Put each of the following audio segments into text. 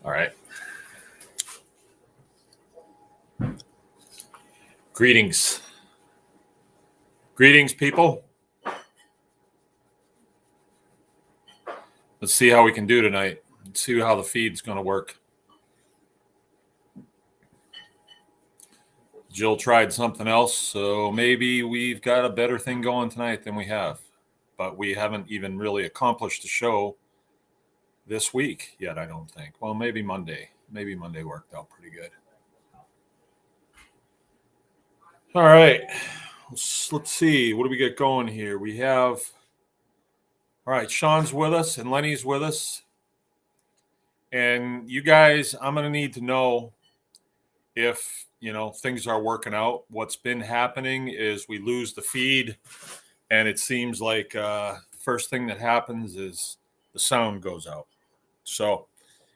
All right. Greetings. Greetings, people. Let's see how we can do tonight. Let's see how the feed's going to work. Jill tried something else, so maybe we've got a better thing going tonight than we have. But we haven't even really accomplished the show this week yet, I don't think. Well, maybe Monday. Maybe Monday worked out pretty good. All right. Let's see. What do we get going here? We have, all right, Sean's with us and Lenny's with us. And you guys, I'm going to need to know if, things are working out. What's been happening is we lose the feed, and it seems like first thing that happens is the sound goes out. So,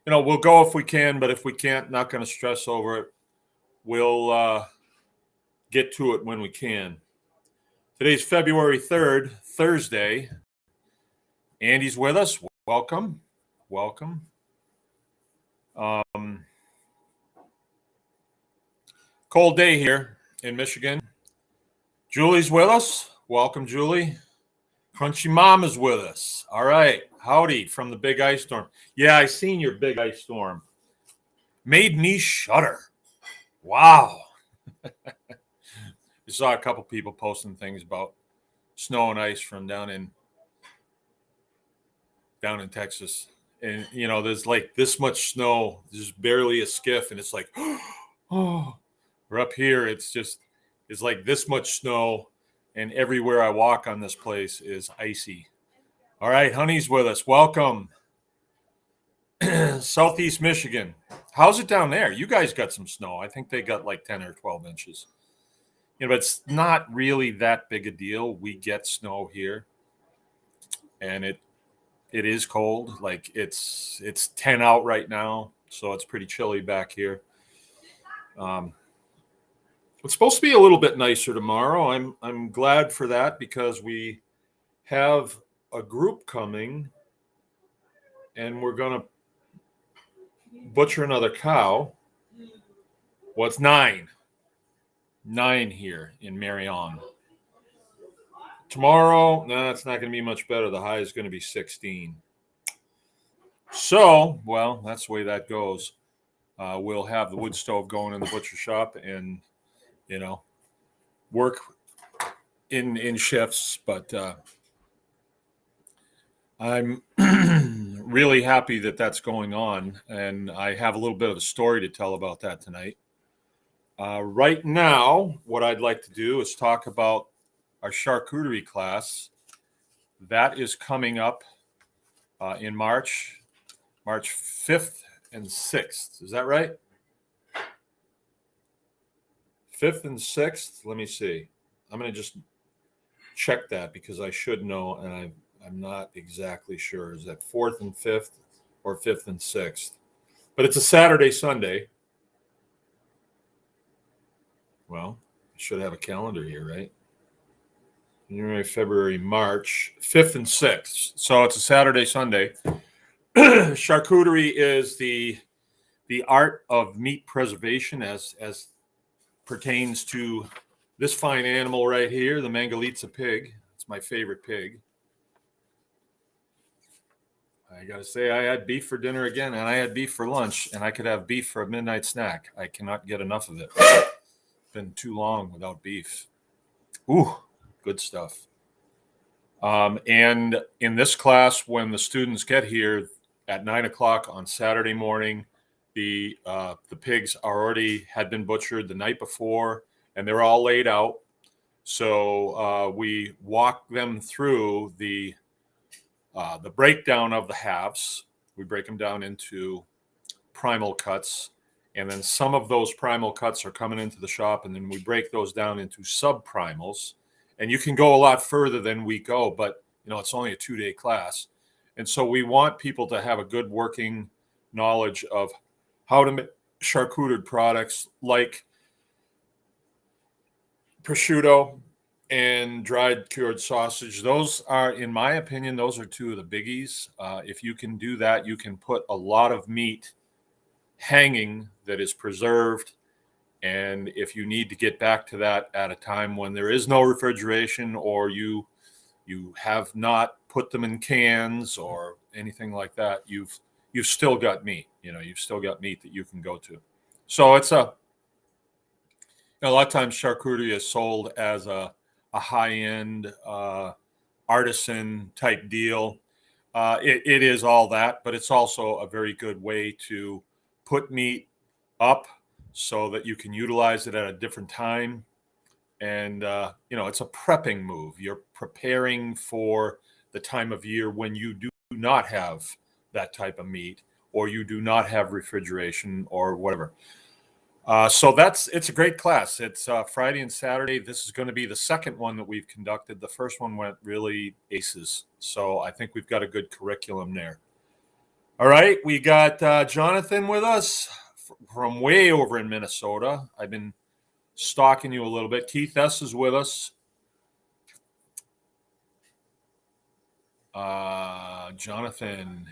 we'll go if we can, but if we can't, not going to stress over it. We'll get to it when we can. Today's February 3rd, Thursday. Andy's with us. Welcome. Cold day here in Michigan. Julie's with us. Welcome, Julie. Crunchy Mom is with us. All right. Howdy from the big ice storm. Yeah, I seen your big ice storm. Made me shudder. Wow. We saw a couple people posting things about snow and ice from down in Texas. And, there's like this much snow. There's barely a skiff. And it's like, oh, we're up here. It's like this much snow. And everywhere I walk on this place is icy. All right, Honey's with us. Welcome. Southeast Michigan. How's it down there? You guys got some snow. I think they got like 10 or 12 inches. But it's not really that big a deal. We get snow here. And it is cold. Like it's 10 out right now. So it's pretty chilly back here. It's supposed to be a little bit nicer tomorrow. I'm glad for that because we have a group coming and we're going to butcher another cow. Well, it's 9 here in Marion. Tomorrow, no, it's not going to be much better. The high is going to be 16. So, well, that's the way that goes. We'll have the wood stove going in the butcher shop and, work in shifts. But I'm really happy that that's going on. And I have a little bit of a story to tell about that tonight. Right now, what I'd like to do is talk about our charcuterie class. That is coming up in March 5th and 6th. Is that right? 5th and 6th? Let me see. I'm going to just check that because I should know, and I'm not exactly sure. Is that 4th and 5th or 5th and 6th? But it's a Saturday, Sunday. Well, I should have a calendar here, right? January, February, March, 5th and 6th. So it's a Saturday, Sunday. Charcuterie is the art of meat preservation as pertains to this fine animal right here, the Mangalitsa pig. It's my favorite pig. I got to say, I had beef for dinner again, and I had beef for lunch, and I could have beef for a midnight snack. I cannot get enough of it. It's been too long without beef. Ooh. Good stuff. And in this class, when the students get here at 9:00 on Saturday morning, the pigs had been butchered the night before, and they're all laid out. So we walk them through the breakdown of the halves. We break them down into primal cuts, and then some of those primal cuts are coming into the shop, and then we break those down into subprimals. And you can go a lot further than we go, but, it's only a 2-day class. And so we want people to have a good working knowledge of how to make charcuterie products like prosciutto, and dried cured sausage. Those are, in my opinion, those are two of the biggies. If you can do that, you can put a lot of meat hanging that is preserved. And if you need to get back to that at a time when there is no refrigeration, or you have not put them in cans or anything like that, you've still got meat. You've still got meat that you can go to. So it's a lot of times charcuterie is sold as a high end artisan type deal. It is all that, but it's also a very good way to put meat up so that you can utilize it at a different time. And, it's a prepping move. You're preparing for the time of year when you do not have that type of meat, or you do not have refrigeration or whatever. So it's a great class. It's Friday and Saturday. This is going to be the second one that we've conducted. The first one went really aces. So I think we've got a good curriculum there. All right. We got Jonathan with us from way over in Minnesota. I've been stalking you a little bit. Keith S. is with us. Jonathan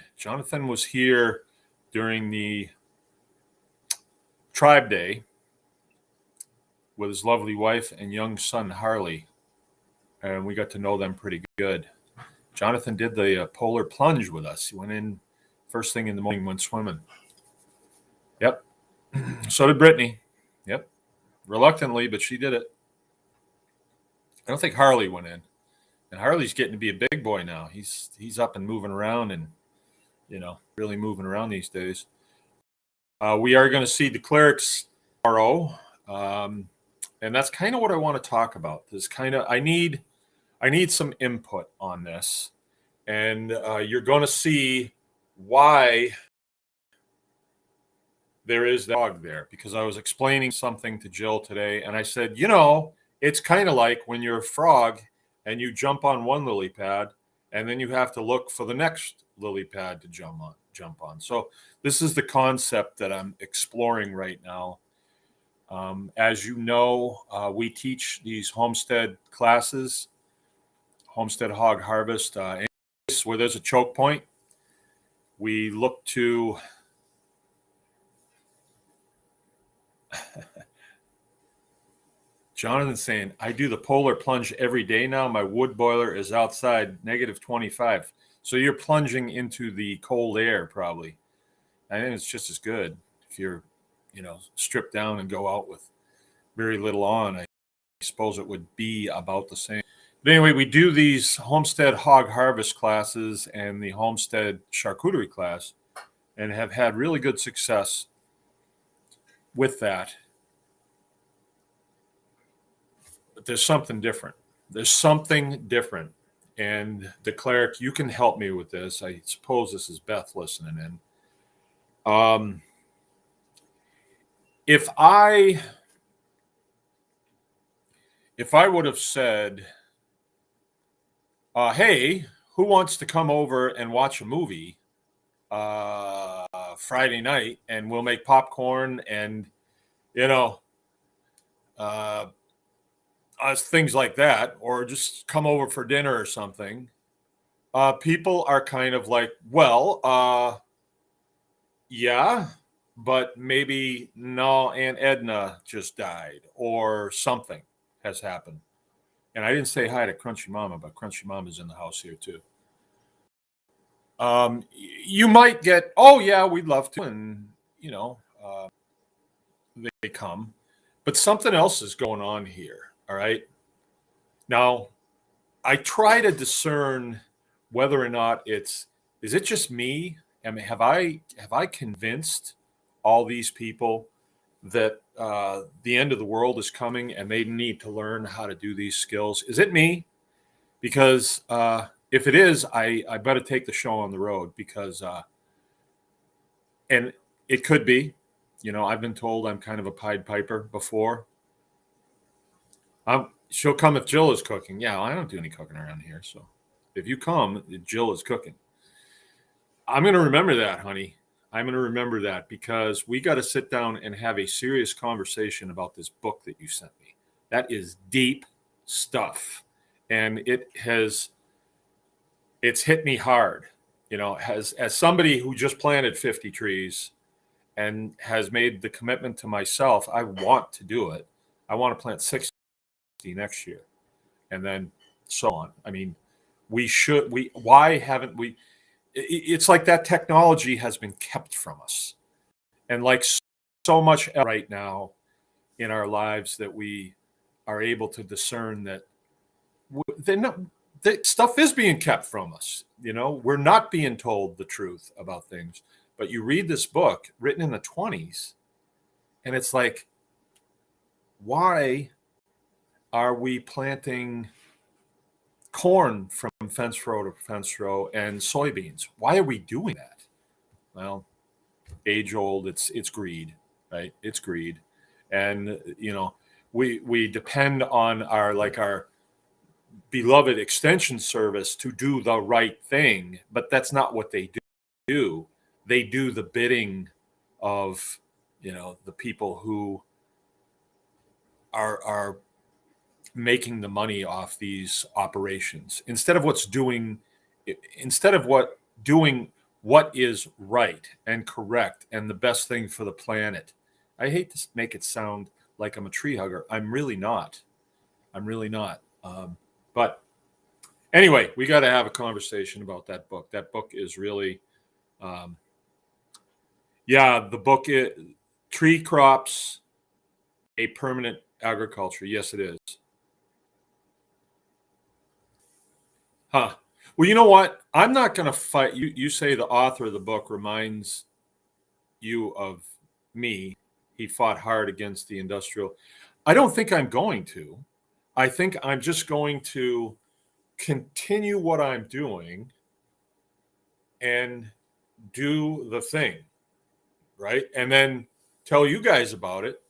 was here during the Tribe Day with his lovely wife and young son, Harley. And we got to know them pretty good. Jonathan did the polar plunge with us. He went in first thing in the morning, went swimming. Yep. So did Brittany. Yep. Reluctantly, but she did it. I don't think Harley went in. And Harley's getting to be a big boy now. He's up and moving around and, really moving around these days. We are going to see the clerics tomorrow. And that's kind of what I want to talk about. I need some input on this. And you're going to see why there is that dog there, because I was explaining something to Jill today, and I said, it's kind of like when you're a frog and you jump on one lily pad, and then you have to look for the next lily pad to jump on. So this is the concept that I'm exploring right now. As you know, we teach these homestead classes, homestead hog harvest, where there's a choke point. We look to Jonathan saying, I do the polar plunge every day now. My wood boiler is outside -25. So you're plunging into the cold air, probably. I think it's just as good if you're, stripped down and go out with very little on. I suppose it would be about the same. But anyway, we do these homestead hog harvest classes and the homestead charcuterie class, and have had really good success with that. But there's something different. And the cleric, you can help me with this. I suppose this is Beth listening in. If I would have said, hey, who wants to come over and watch a movie Friday night, and we'll make popcorn and, things like that, or just come over for dinner or something, people are kind of like, well, yeah, but maybe no, Aunt Edna just died or something has happened. And I didn't say hi to Crunchy Mama, but Crunchy Mama's in the house here too. You might get, oh yeah, we'd love to, and they come, but something else is going on here. All right. Now, I try to discern whether or not is it just me? I mean, have I convinced all these people that the end of the world is coming and they need to learn how to do these skills? Is it me? Because if it is, I better take the show on the road, because and it could be, I've been told I'm kind of a Pied Piper before. She'll come if Jill is cooking. Yeah, I don't do any cooking around here. So if you come, Jill is cooking. I'm going to remember that, honey. I'm going to remember that, because we got to sit down and have a serious conversation about this book that you sent me. That is deep. stuff, and it's hit me hard. As somebody who just planted 50 trees and has made the commitment to myself, I want to do it. I want to plant 60 next year, and then so on. I mean, why haven't we? It's like that technology has been kept from us, and like so much right now in our lives that we are able to discern that they're not, that stuff is being kept from us. We're not being told the truth about things. But you read this book written in the 20s, and it's like, why are we planting corn from fence row to fence row and soybeans? Why are we doing that? Well, age old, it's greed, right? It's greed. And we depend on our beloved extension service to do the right thing, but that's not what they do. They do the bidding of the people who are making the money off these operations instead of doing what is right and correct and the best thing for the planet. I hate to make it sound like I'm a tree hugger. I'm really not. But anyway, we got to have a conversation about that book. That book is really, the book is Tree Crops, a Permanent Agriculture. Yes, it is. Huh. Well, you know what? I'm not going to fight. You say the author of the book reminds you of me. He fought hard against the industrial. I don't think I'm going to. I think I'm just going to continue what I'm doing and do the thing, right? And then tell you guys about it.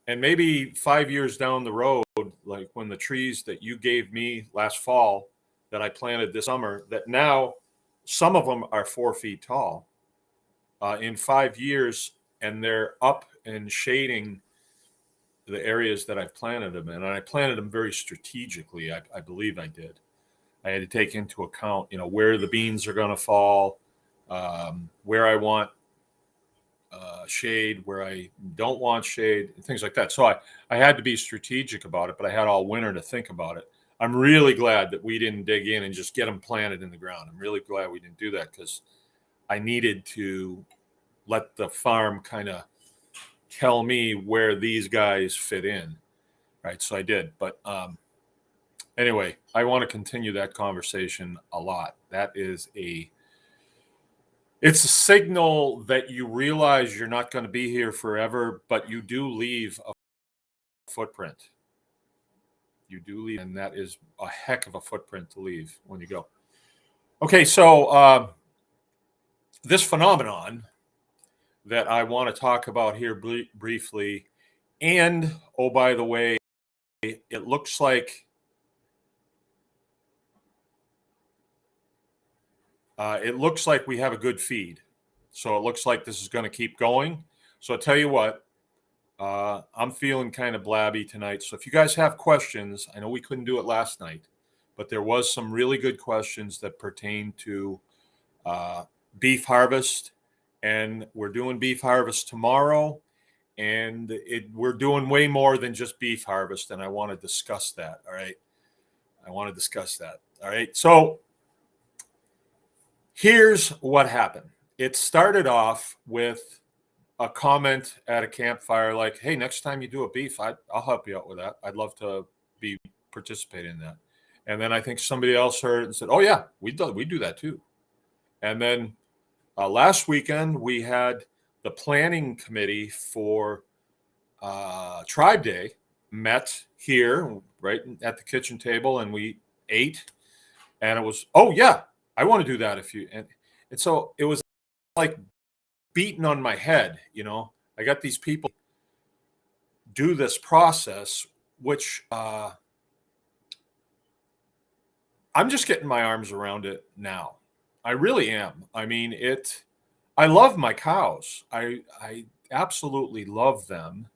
And maybe 5 years down the road, like when the trees that you gave me last fall that I planted this summer, that now some of them are 4 feet tall in 5 years, and they're up and shading the areas that I've planted them in. And I planted them very strategically. I believe I did. I had to take into account, where the beans are going to fall, where I want shade, where I don't want shade, and things like that. So I had to be strategic about it, but I had all winter to think about it. I'm really glad that we didn't dig in and just get them planted in the ground. I'm really glad we didn't do that, because I needed to let the farm kind of tell me where these guys fit in. Right. So I did. But anyway, I want to continue that conversation a lot. It's a signal that you realize you're not going to be here forever, but you do leave a footprint. You do leave, and that is a heck of a footprint to leave when you go. Okay, so this phenomenon that I want to talk about here briefly, and oh, by the way, it looks like we have a good feed. So it looks like this is going to keep going. So I'll tell you what, I'm feeling kind of blabby tonight. So if you guys have questions, I know we couldn't do it last night, but there was some really good questions that pertain to beef harvest. And we're doing beef harvest tomorrow. And we're doing way more than just beef harvest. And I want to discuss that. All right. All right. So here's what happened. It started off with a comment at a campfire like, hey, next time you do a beef, I'll help you out with that. I'd love to be participating in that. And then I think somebody else heard it and said, oh, yeah, we do that too. And then last weekend, we had the planning committee for Tribe Day met here right at the kitchen table, and we ate. And it was, oh, yeah, I want to do that and so it was like beating on my head. I got these people do this process, which I'm just getting my arms around it now. I really am. I mean, I love my cows. I absolutely love them.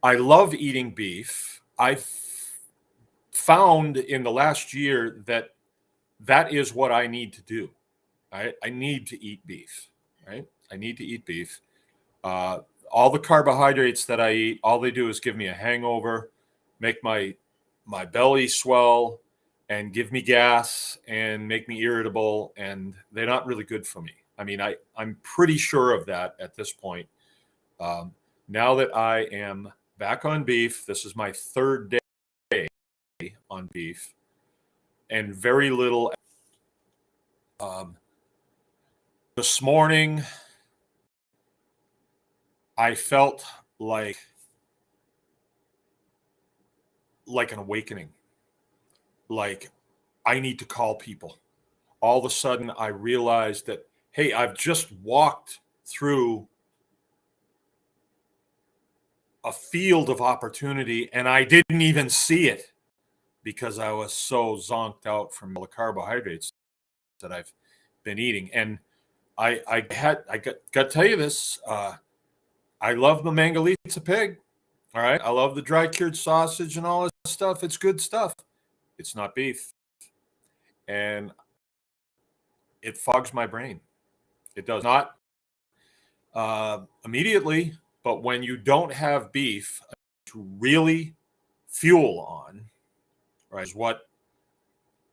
I love eating beef. I found in the last year that that is what I need to do. I need to eat beef, right? I need to eat beef. Uh, all the carbohydrates that I eat, all they do is give me a hangover, make my belly swell, and give me gas and make me irritable, and they're not really good for me. I mean, I'm pretty sure of that at this point. Um, now that I am back on beef, this is my third day on beef, and very little. Um, this morning, I felt like an awakening. Like I need to call people. All of a sudden, I realized that, hey, I've just walked through a field of opportunity and I didn't even see it because I was so zonked out from all the carbohydrates that I've been eating. And I got to tell you this. I love the Mangalitsa pig. All right. I love the dry cured sausage and all this stuff. It's good stuff. It's not beef. And it fogs my brain. It does not immediately, but when you don't have beef to really fuel on, right, is what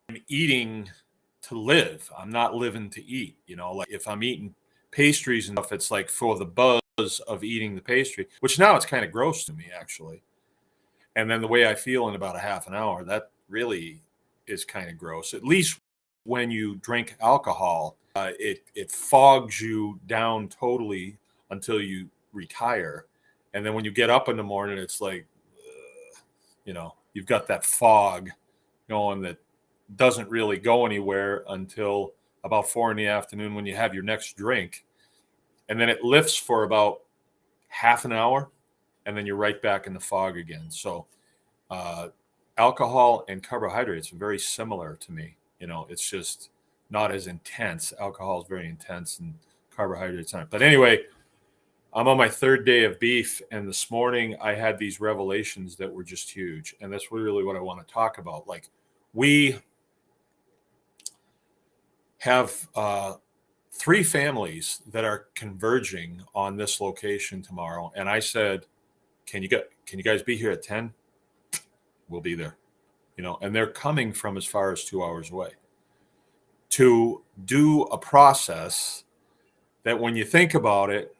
I'm eating to live. I'm not living to eat. Like if I'm eating pastries and stuff, it's like for the buzz of eating the pastry, which now it's kind of gross to me, actually. And then the way I feel in about a half an hour, that really is kind of gross. At least when you drink alcohol, it fogs you down totally until you retire. And then when you get up in the morning, it's like, you've got that fog going that doesn't really go anywhere until about 4 in the afternoon when you have your next drink. And then it lifts for about half an hour, and then you're right back in the fog again. So alcohol and carbohydrates are very similar to me. It's just not as intense. Alcohol is very intense and carbohydrates aren't. But anyway, I'm on my third day of beef, and this morning I had these revelations that were just huge. And that's really what I want to talk about. Like, we have 3 families that are converging on this location tomorrow. And I said, can you guys be here at 10? We'll be there. And they're coming from as far as 2 hours away to do a process that, when you think about it,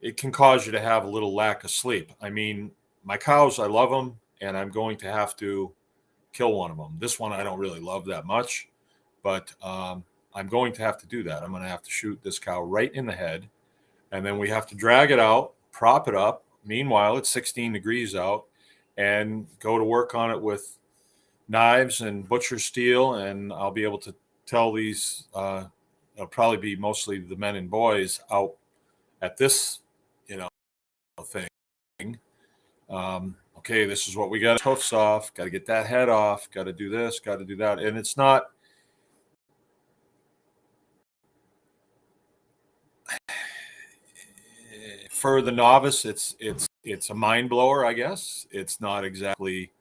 it can cause you to have a little lack of sleep. I mean, my cows, I love them, and I'm going to have to kill one of them. This one I don't really love that much, but I'm going to have to do that. I'm going to have to shoot this cow right in the head, and then we have to drag it out, prop it up. Meanwhile, it's 16 degrees out, and go to work on it with knives and butcher steel, and I'll be able to tell these, it'll probably be mostly the men and boys out at this, thing. Okay, this is what we got. Hoofs off, got to get that head off, got to do this, got to do that. And it's not, for the novice, it's a mind blower, I guess. It's not exactly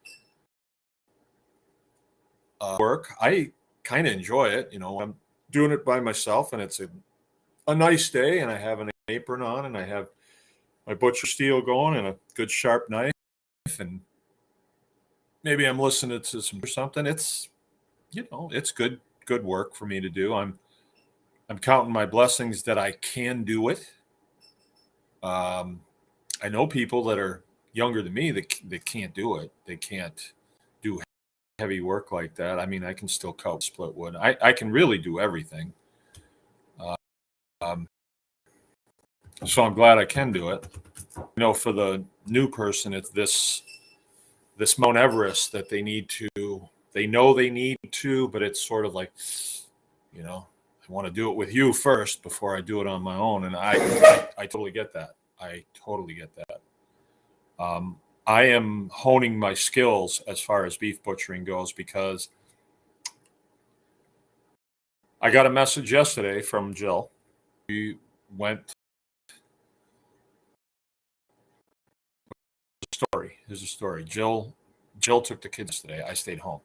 work. I kind of enjoy it. I'm doing it by myself, and it's a nice day, and I have an apron on, and I have my butcher steel going and a good sharp knife, and maybe I'm listening to some or something. It's it's good work for me to do. I'm counting my blessings that I can do it. I know people that are younger than me that can't do it. They can't do heavy work like that. I mean, I can still cut split wood. I can really do everything. So I'm glad I can do it. For the new person, it's this Mount Everest that they need to. They know they need to, but it's sort of like, I want to do it with you first before I do it on my own. And I totally get that. I totally get that. I am honing my skills as far as beef butchering goes, because I got a message yesterday from Jill. We went. Here's a story. Jill Jill took the kids today. I stayed home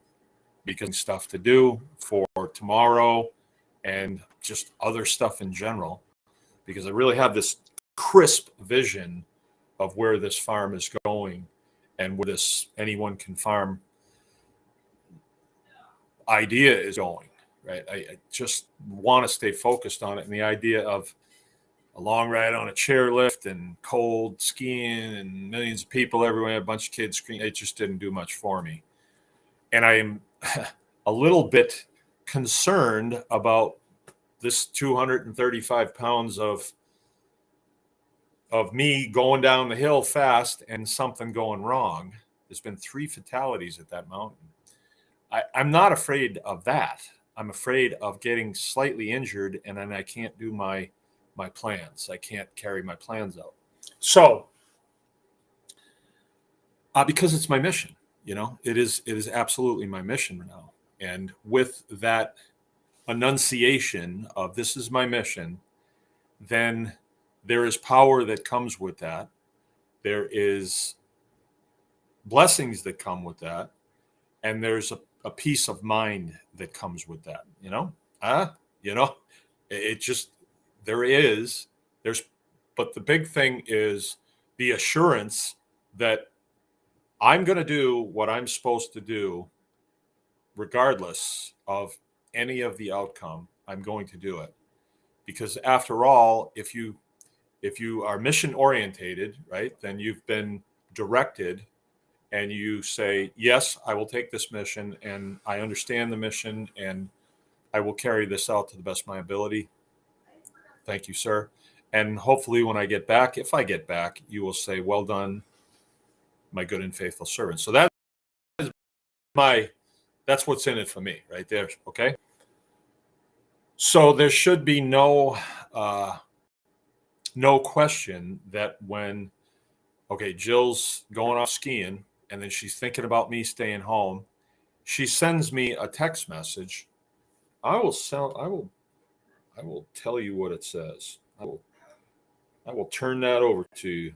because stuff to do for tomorrow and just other stuff in general, because I really have this crisp vision of where this farm is going and where this anyone can farm idea is going, right? I just want to stay focused on it. And the idea of a long ride on a chairlift and cold skiing and millions of people everywhere, a bunch of kids screaming, it just didn't do much for me. And I am a little bit concerned about this 235 pounds of me going down the hill fast and something going wrong. There's been 3 fatalities at that mountain. I'm not afraid of that. I'm afraid of getting slightly injured and then I can't do my plans. I can't carry my plans out. So, because it's my mission, it is absolutely my mission now. And with that enunciation of this is my mission, then there is power that comes with that. There is blessings that come with that. And there's a peace of mind that comes with that, it just, there's, but the big thing is the assurance that I'm going to do what I'm supposed to do, regardless of any of the outcome. I'm going to do it because after all, if you are mission orientated, right, then you've been directed and you say, yes, I will take this mission and I understand the mission and I will carry this out to the best of my ability. Thank you, sir. And hopefully when I get back, if I get back, you will say, well done, my good and faithful servant. So that's what's in it for me right there. Okay. So there should be no question that when, Jill's going off skiing and then she's thinking about me staying home, she sends me a text message. I will tell you what it says. I will turn that over to you.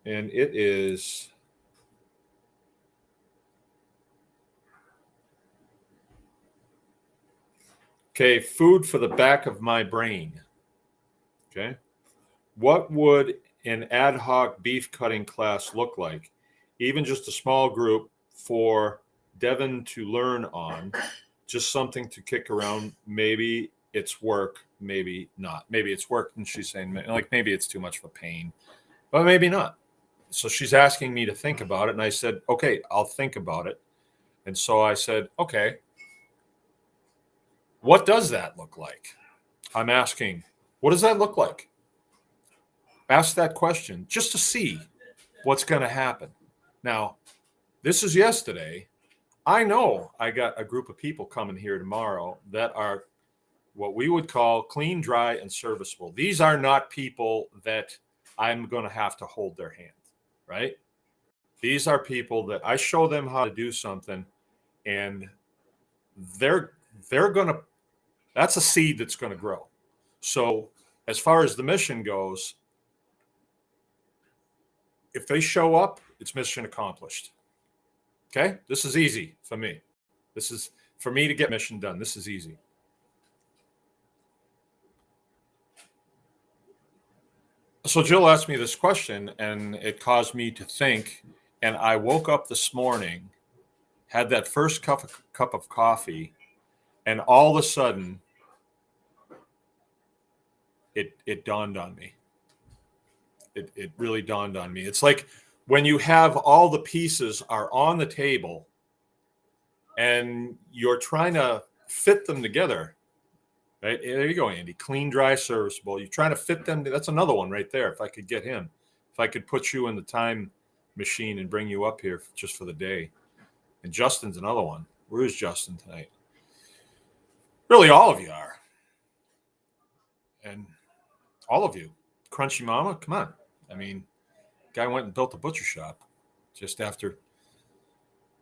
And it is, food for the back of my brain. Okay. What would an ad hoc beef cutting class look like? Even just a small group for Devin to learn on, just something to kick around. Maybe it's work, maybe not. Maybe it's work. And she's saying, like, maybe it's too much of a pain, but maybe not. So she's asking me to think about it. And I said, okay, I'll think about it. And so I said, okay, what does that look like? I'm asking, what does that look like? Ask that question just to see what's going to happen. Now, this is yesterday. I know I got a group of people coming here tomorrow that are what we would call clean, dry, and serviceable. These are not people that I'm going to have to hold their hand, right? These are people that I show them how to do something, and they're going to, that's a seed that's going to grow. So as far as the mission goes, if they show up, it's mission accomplished. Okay? This is easy for me. This is for me to get mission done. This is easy. So Jill asked me this question and it caused me to think. And I woke up this morning, had that first cup of coffee, and all of a sudden it dawned on me. It really dawned on me. It's like when you have all the pieces are on the table and you're trying to fit them together, right? There you go, Andy. Clean, dry, serviceable. You're trying to fit them. That's another one right there. If I could get him, if I could put you in the time machine and bring you up here just for the day. And Justin's another one. Where is Justin tonight? Really, all of you are. And all of you. Crunchy Mama, come on. I mean, guy went and built a butcher shop just after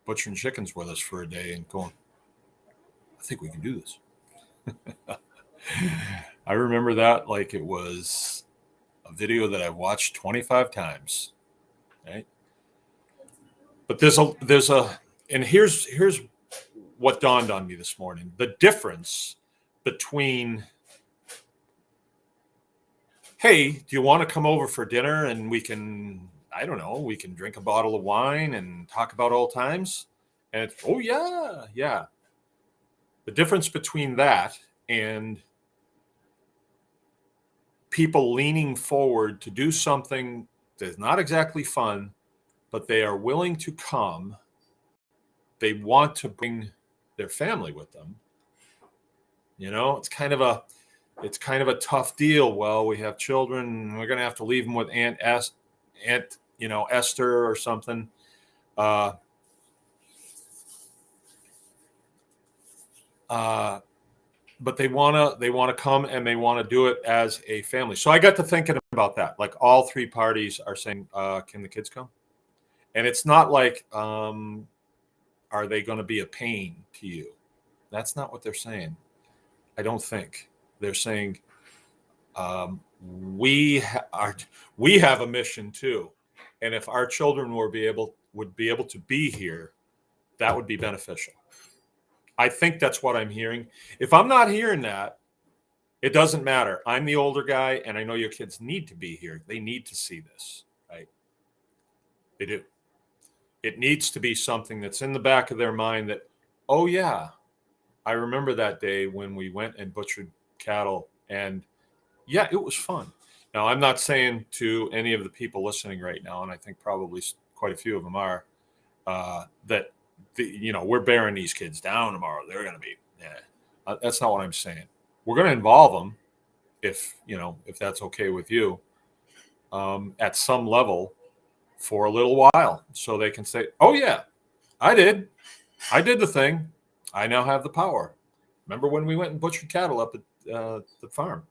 butchering chickens with us for a day and going, I think we can do this. I remember that like it was a video that I watched 25 times, right? But and here's what dawned on me this morning: the difference between, hey, do you want to come over for dinner and we can, I don't know, we can drink a bottle of wine and talk about old times, and it's, oh yeah, yeah. The difference between that and people leaning forward to do something that's not exactly fun, but they are willing to come. They want to bring their family with them. It's kind of a tough deal. Well, we have children. We're going to have to leave them with Aunt Esther or something. But they want to come, and they want to do it as a family. So I got to thinking about that. Like, all three parties are saying, can the kids come? And it's not like, are they going to be a pain to you? That's not what they're saying. I don't think. They're saying, we have a mission too, and if our children would be able to be here, that would be beneficial. I think that's what I'm hearing. If I'm not hearing that, it doesn't matter. I'm the older guy, and I know your kids need to be here. They need to see this, right? They do. It needs to be something that's in the back of their mind that, oh yeah, I remember that day when we went and butchered cattle, and yeah, it was fun. Now, I'm not saying to any of the people listening right now, and I think probably quite a few of them are, that we're bearing these kids down tomorrow. They're going to be, that's not what I'm saying. We're going to involve them if that's okay with you, at some level for a little while, so they can say, oh yeah, I did the thing. I now have the power. Remember when we went and butchered cattle up at the farm?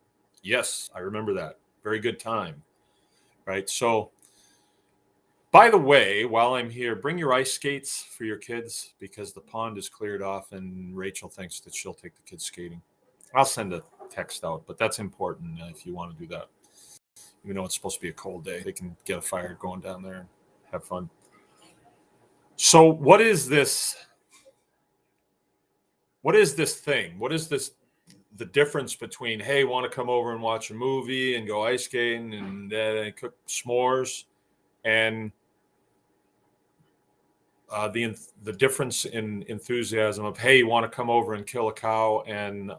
Yes, I remember that. Very good time, right? So, by the way, while I'm here, bring your ice skates for your kids, because the pond is cleared off and Rachel thinks that she'll take the kids skating. I'll send a text out, but that's important if you want to do that. Even though it's supposed to be a cold day, they can get a fire going down there and have fun. So what is this? What is this thing? What is this? The difference between, hey, want to come over and watch a movie and go ice skating and cook s'mores, and the difference in enthusiasm of, hey, you want to come over and kill a cow and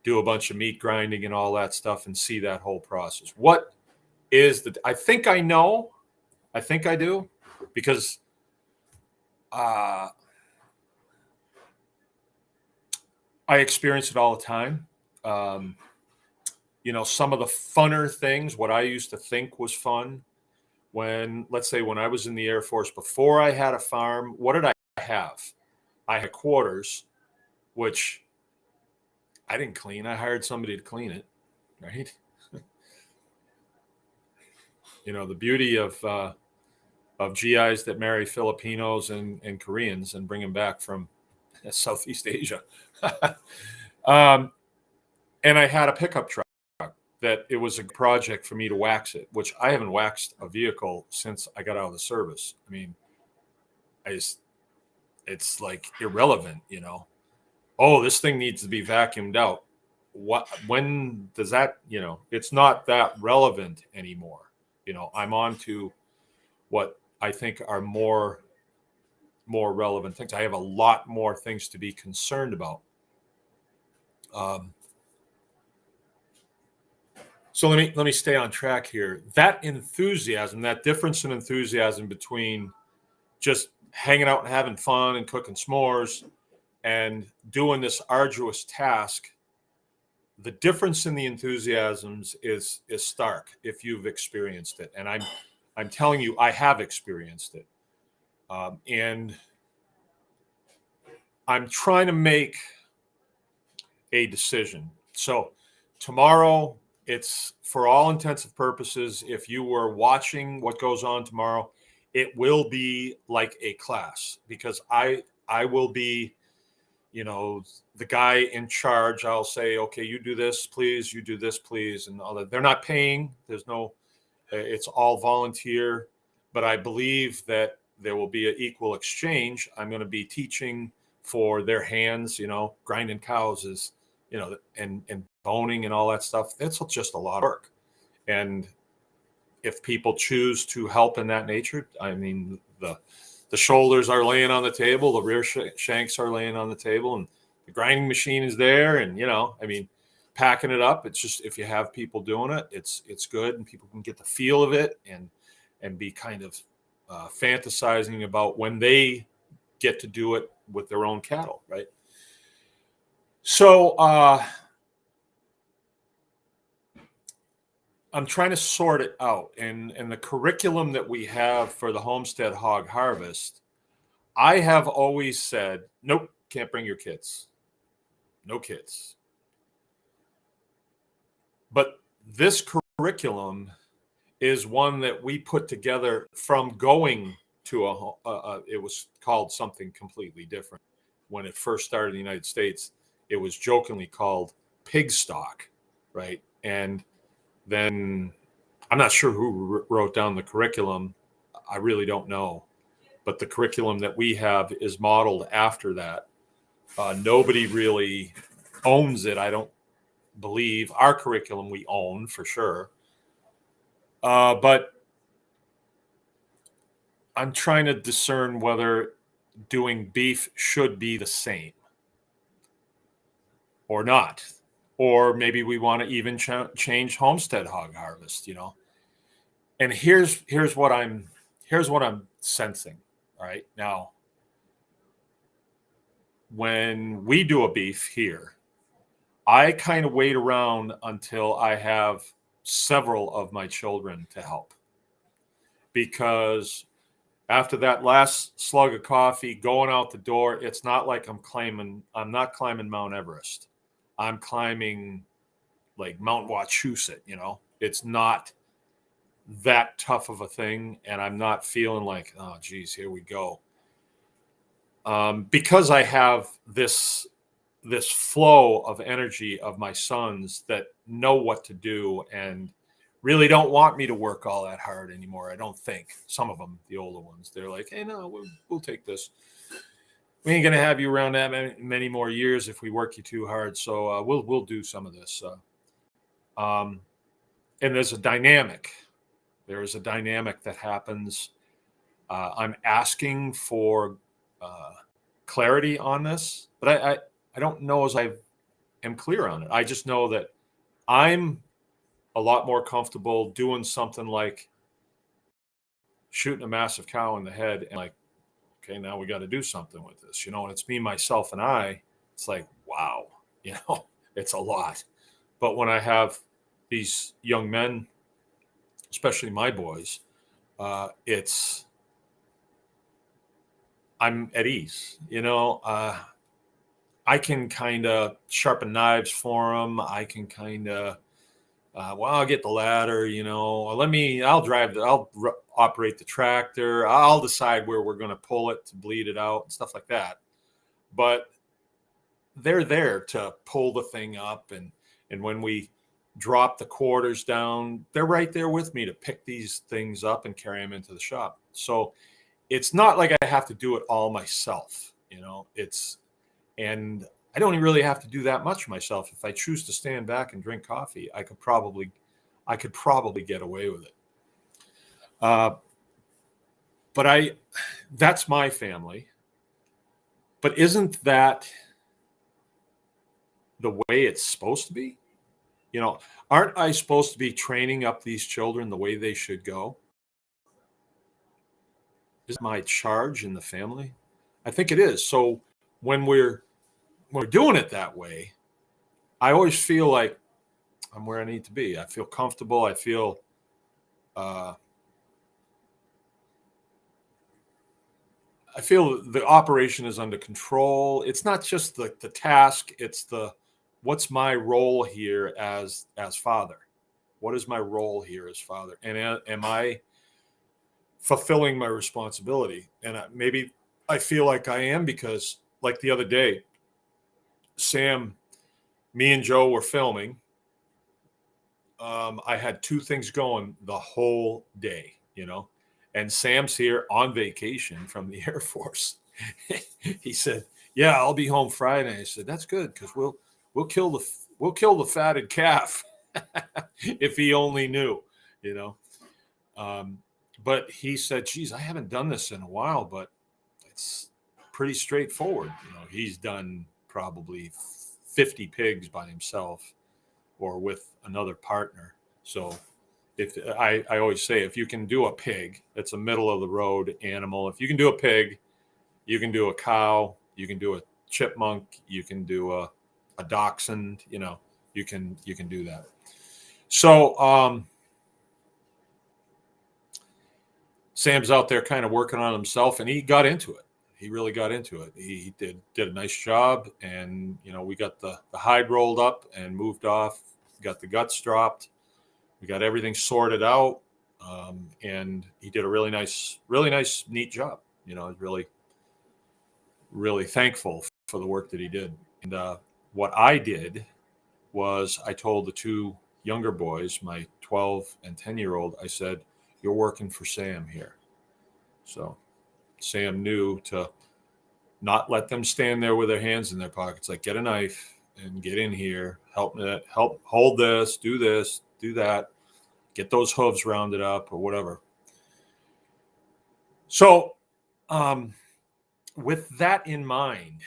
do a bunch of meat grinding and all that stuff and see that whole process. What is I think I know. I think I do, because I experience it all the time. Some of the funner things, what I used to think was fun, let's say when I was in the Air Force, before I had a farm, what did I have? I had quarters, which I didn't clean. I hired somebody to clean it, right? The beauty of GIs that marry Filipinos and Koreans and bring them back from Southeast Asia. And I had a pickup truck that it was a project for me to wax it, which I haven't waxed a vehicle since I got out of the service. I mean, it's like irrelevant, Oh, this thing needs to be vacuumed out. When does that, it's not that relevant anymore. I'm on to what I think are more relevant things. I have a lot more things to be concerned about. So let me stay on track here. That enthusiasm, that difference in enthusiasm between just hanging out and having fun and cooking s'mores and doing this arduous task, the difference in the enthusiasms is stark if you've experienced it. And I'm telling you, I have experienced it. And I'm trying to make a decision. So tomorrow, it's, for all intents and purposes, if you were watching what goes on tomorrow, it will be like a class, because I will be, the guy in charge. I'll say, okay, you do this, please. You do this, please. And all that. They're not paying. It's all volunteer. But I believe that there will be an equal exchange. I'm going to be teaching for their hands, grinding cows is, and boning and all that stuff. That's just a lot of work. And if people choose to help in that nature, I mean, the shoulders are laying on the table, the rear shanks are laying on the table, and the grinding machine is there. And, I mean, packing it up, it's just, if you have people doing it, it's good, and people can get the feel of it and be kind of fantasizing about when they get to do it with their own cattle, right? So I'm trying to sort it out. And the curriculum that we have for the homestead hog harvest, I have always said, nope, can't bring your kids. No kids. But this curriculum is one that we put together from going to it was called something completely different. When it first started in the United States, it was jokingly called pig stock, right? And then I'm not sure who wrote down the curriculum. I really don't know. But the curriculum that we have is modeled after that. Nobody really owns it. I don't believe. Our curriculum we own for sure. But I'm trying to discern whether doing beef should be the same or not. Or maybe we want to even change homestead hog harvest, And here's what I'm sensing. All right. Now, when we do a beef here, I kind of wait around until I have several of my children to help. Because after that last slug of coffee going out the door, it's not like I'm not climbing Mount Everest. I'm climbing like Mount Wachusett, It's not that tough of a thing. And I'm not feeling like, oh, geez, here we go. Because I have this flow of energy of my sons that know what to do and really don't want me to work all that hard anymore. I don't think. Some of them, the older ones, they're like, hey, no, we'll take this. We ain't going to have you around that many more years if we work you too hard. So we'll do some of this. And there's a dynamic. There is a dynamic that happens. I'm asking for clarity on this, but I don't know as I am clear on it. I just know that I'm a lot more comfortable doing something like shooting a massive cow in the head and like, okay, now we got to do something with this, and it's me, myself, and I. It's like, wow, it's a lot. But when I have these young men, especially my boys, I'm at ease, I can kind of sharpen knives for them. I can kind of, I'll get the ladder, I'll operate the tractor. I'll decide where we're going to pull it to bleed it out and stuff like that. But they're there to pull the thing up. And when we drop the quarters down, they're right there with me to pick these things up and carry them into the shop. So it's not like I have to do it all myself, and I don't really have to do that much myself. If I choose to stand back and drink coffee, I could probably get away with it. But that's my family. But isn't that the way it's supposed to be? Aren't I supposed to be training up these children the way they should go? Is my charge in the family? I think it is. So when we're doing it that way, I always feel like I'm where I need to be. I feel comfortable. I feel the operation is under control. It's not just the task. It's what's my role here as father? What is my role here as father? And am I fulfilling my responsibility? And maybe I feel like I am, because like the other day, Sam, me and Joe were filming. I had two things going the whole day, And Sam's here on vacation from the Air Force. He said, "Yeah, I'll be home Friday." I said, "That's good, because we'll kill the fatted calf." If he only knew, you know. Um, but he said, "Geez, I haven't done this in a while, but it's pretty straightforward." He's done probably 50 pigs by himself or with another partner. So if I always say, if you can do a pig, it's a middle of the road animal. If you can do a pig, you can do a cow, you can do a chipmunk, you can do a dachshund. You can do that. So Sam's out there kind of working on himself, and he got into it. He really got into it. He did a nice job, and we got the hide rolled up and moved off, got the guts dropped, we got everything sorted out, and he did a really nice, neat job. I was really, really thankful for the work that he did. And what I did was I told the two younger boys, my 12 and 10-year-old, I said, "You're working for Sam here." So Sam knew to not let them stand there with their hands in their pockets. Like, get a knife and get in here, help hold this, do that, get those hooves rounded up or whatever. So with that in mind,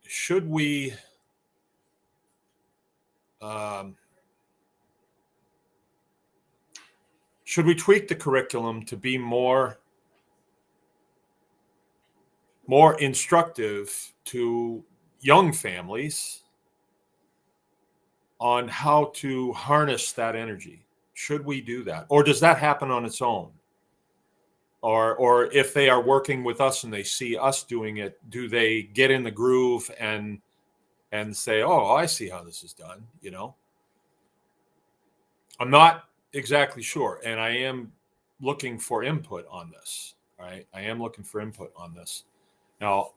should we tweak the curriculum to be more instructive to young families on how to harness that energy? Should we do that? Or does that happen on its own? Or if they are working with us and they see us doing it, do they get in the groove and say, "Oh, I see how this is done"? I'm not exactly sure, and I am looking for input on this. Right? I am looking for input on this. Now,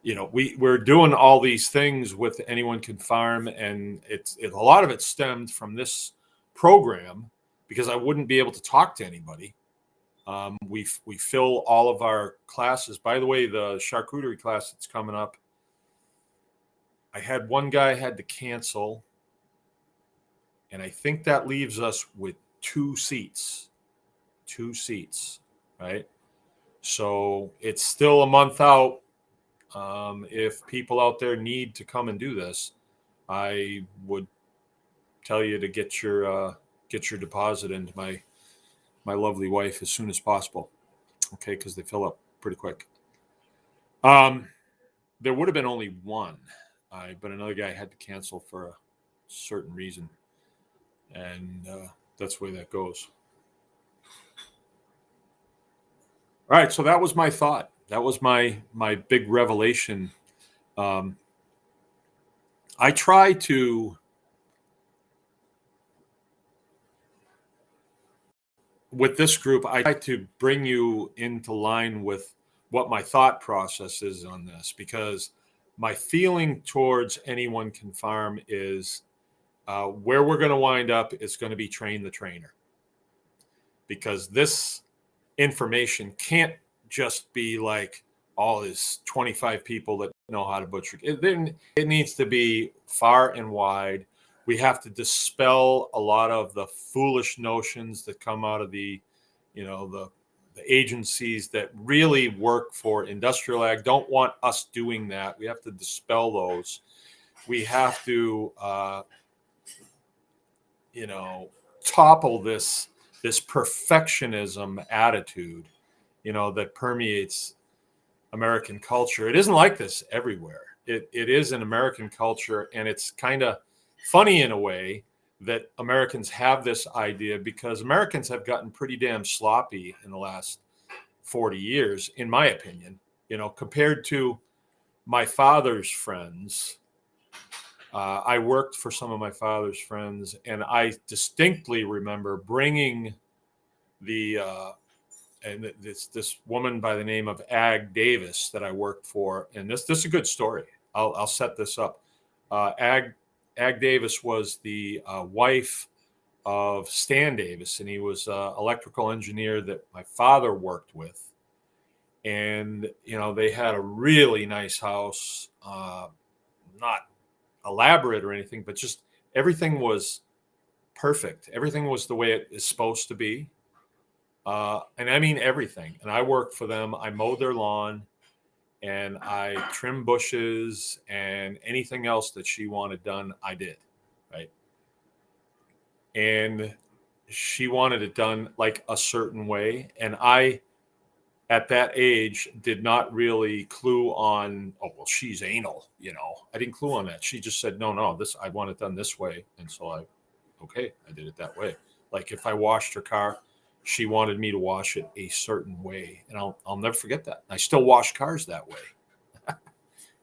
we're doing all these things with Anyone Can Farm, and a lot of it stemmed from this program, because I wouldn't be able to talk to anybody. We fill all of our classes. By the way, the charcuterie class that's coming up, I had one guy had to cancel, and I think that leaves us with two seats, right? So it's still a month out. If people out there need to come and do this, I would tell you to get your deposit into my lovely wife as soon as possible. Okay, because they fill up pretty quick. There would have been only one, but another guy had to cancel for a certain reason, and that's the way that goes. All right, so that was my thought. That was my big revelation. I try to, with this group, I try to bring you into line with what my thought process is on this, because my feeling towards Anyone Can Farm is where we're going to wind up is going to be train the trainer, because this information can't just be like all this 25 people that know how to butcher. It needs to be far and wide. We have to dispel a lot of the foolish notions that come out of the agencies that really work for industrial ag. Don't want us doing that. We have to dispel those. We have to topple this perfectionism attitude, that permeates American culture. It isn't like this everywhere. It is an American culture, and it's kind of funny in a way that Americans have this idea, because Americans have gotten pretty damn sloppy in the last 40 years, in my opinion, compared to my father's friends. I worked for some of my father's friends, and I distinctly remember bringing this woman by the name of Ag Davis that I worked for, and this is a good story. I'll set this up. Ag Davis was the wife of Stan Davis, and he was an electrical engineer that my father worked with. And, they had a really nice house, not elaborate or anything, but just everything was perfect. Everything was the way it is supposed to be. And I mean everything. And I worked for them. I mowed their lawn and I trimmed bushes, and anything else that she wanted done, I did. Right. And she wanted it done like a certain way. And I, at that age, did not really clue on, oh, well, she's anal. I didn't clue on that. She just said, no, I want it done this way. And so I did it that way. Like if I washed her car, she wanted me to wash it a certain way. And I'll never forget that. I still wash cars that way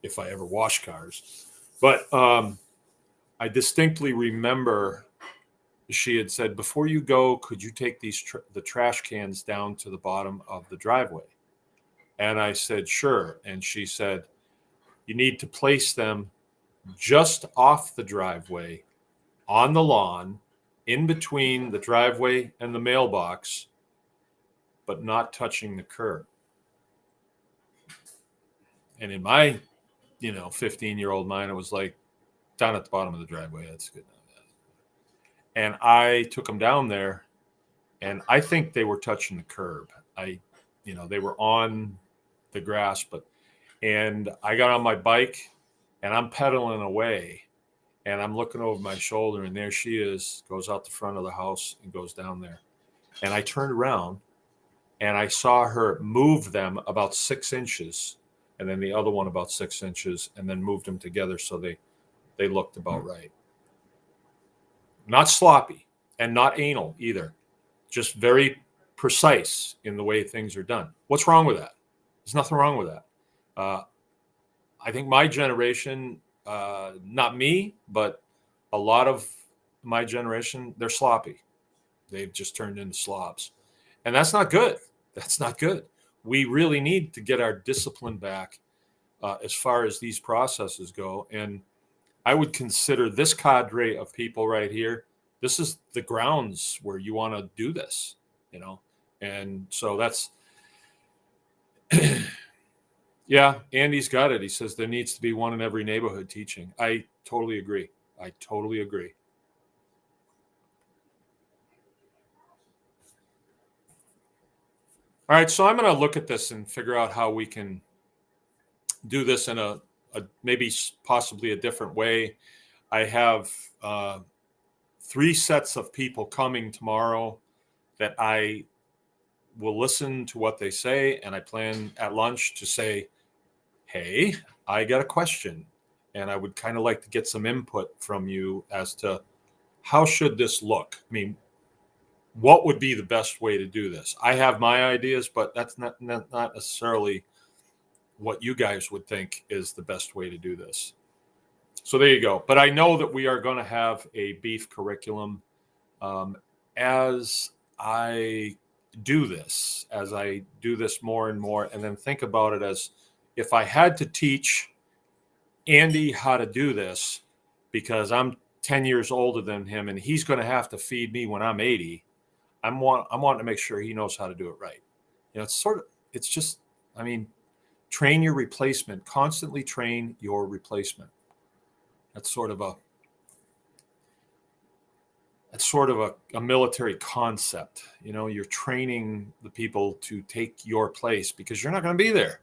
if I ever wash cars. But I distinctly remember she had said, before you go, could you take the trash cans down to the bottom of the driveway? And I said, sure. And she said, you need to place them just off the driveway on the lawn, in between the driveway and the mailbox, but not touching the curb. And in my, 15-year-old mind, it was like, down at the bottom of the driveway. That's good. And I took them down there, and I think they were touching the curb. They were on the grass, and I got on my bike and I'm pedaling away, and I'm looking over my shoulder, and there she is, goes out the front of the house and goes down there. And I turned around and I saw her move them about 6 inches, and then the other one about 6 inches, and then moved them together so they looked about right. Not sloppy and not anal either. Just very precise in the way things are done. What's wrong with that? There's nothing wrong with that. I think my generation, not me, but a lot of my generation, they're sloppy. They've just turned into slobs. And that's not good. That's not good. We really need to get our discipline back as far as these processes go. And I would consider this cadre of people right here, this is the grounds where you want to do this, And so that's, yeah, Andy's got it. He says there needs to be one in every neighborhood teaching. I totally agree. All right, so I'm going to look at this and figure out how we can do this in a maybe possibly a different way. I have 3 sets of people coming tomorrow that I will listen to what they say, and I plan at lunch to say, hey, I got a question, and I would kind of like to get some input from you as to how should this look? I mean, what would be the best way to do this? I have my ideas, but that's not necessarily what you guys would think is the best way to do this. So there you go. But I know that we are going to have a beef curriculum as I do this more and more, and then think about it as if I had to teach Andy how to do this because I'm 10 years older than him and he's going to have to feed me when I'm 80. I'm wanting to make sure he knows how to do it right. Train your replacement, constantly train your replacement. That's sort of a military concept. You're training the people to take your place because you're not going to be there.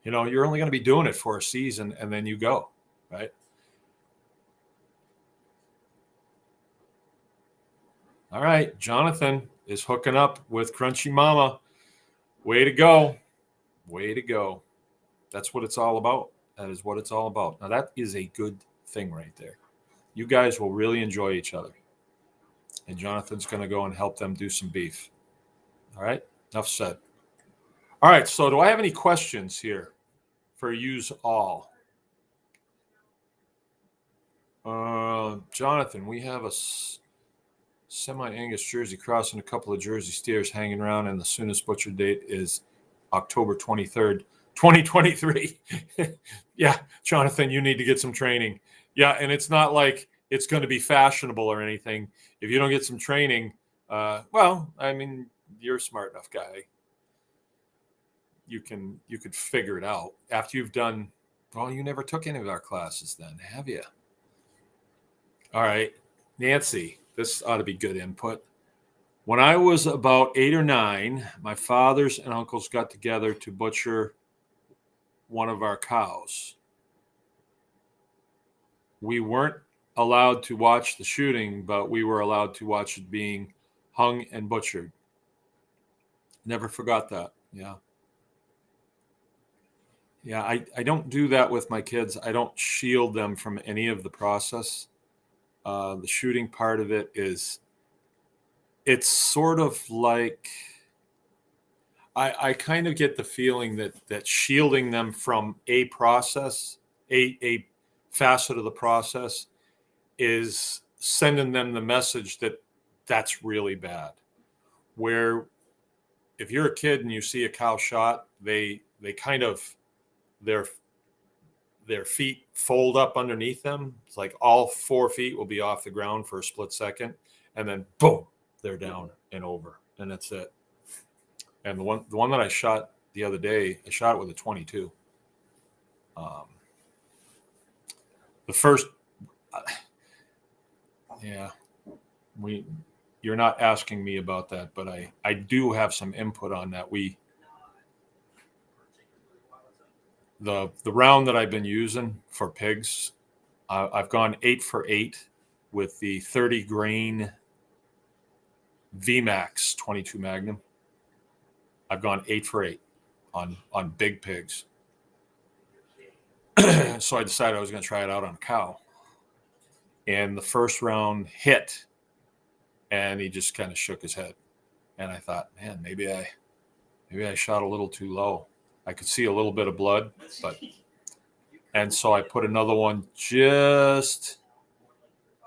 You're only going to be doing it for a season and then you go, right? All right, Jonathan is hooking up with Crunchy Mama. Way to go. That's what it's all about. That is what it's all about. Now, that is a good thing right there. You guys will really enjoy each other. And Jonathan's going to go and help them do some beef. All right? Enough said. All right, so do I have any questions here for yous all? Jonathan, we have a semi-Angus Jersey cross and a couple of Jersey steers hanging around, and the soonest butcher date is October 23rd, 2023. Yeah, Jonathan, you need to get some training. Yeah, and it's not like it's going to be fashionable or anything. If you don't get some training, well, I mean, you're a smart enough guy. You could figure it out after you've done. Well, you never took any of our classes then, have you? All right, Nancy, this ought to be good input. When I was about 8 or 9, my fathers and uncles got together to butcher one of our cows. We weren't allowed to watch the shooting, but we were allowed to watch it being hung and butchered. Never forgot that. Yeah. Yeah, I don't do that with my kids. I don't shield them from any of the process. The shooting part of it is, it's sort of like, I kind of get the feeling that shielding them from a process, a facet of the process, is sending them the message that that's really bad. Where if you're a kid and you see a cow shot, they kind of, their feet fold up underneath them. It's like all 4 feet will be off the ground for a split second, and then boom, they're down and over, and that's it. And the one that I shot the other day, I shot it with a 22. The first, yeah, you're not asking me about that, but I do have some input on that. The round that I've been using for pigs, I've gone 8 for 8 with the 30 grain VMAX 22 Magnum. I've gone 8 for 8 on big pigs. So I decided I was going to try it out on a cow. And the first round hit, and he just kind of shook his head. And I thought, man, maybe I shot a little too low. I could see a little bit of blood, and so I put another one just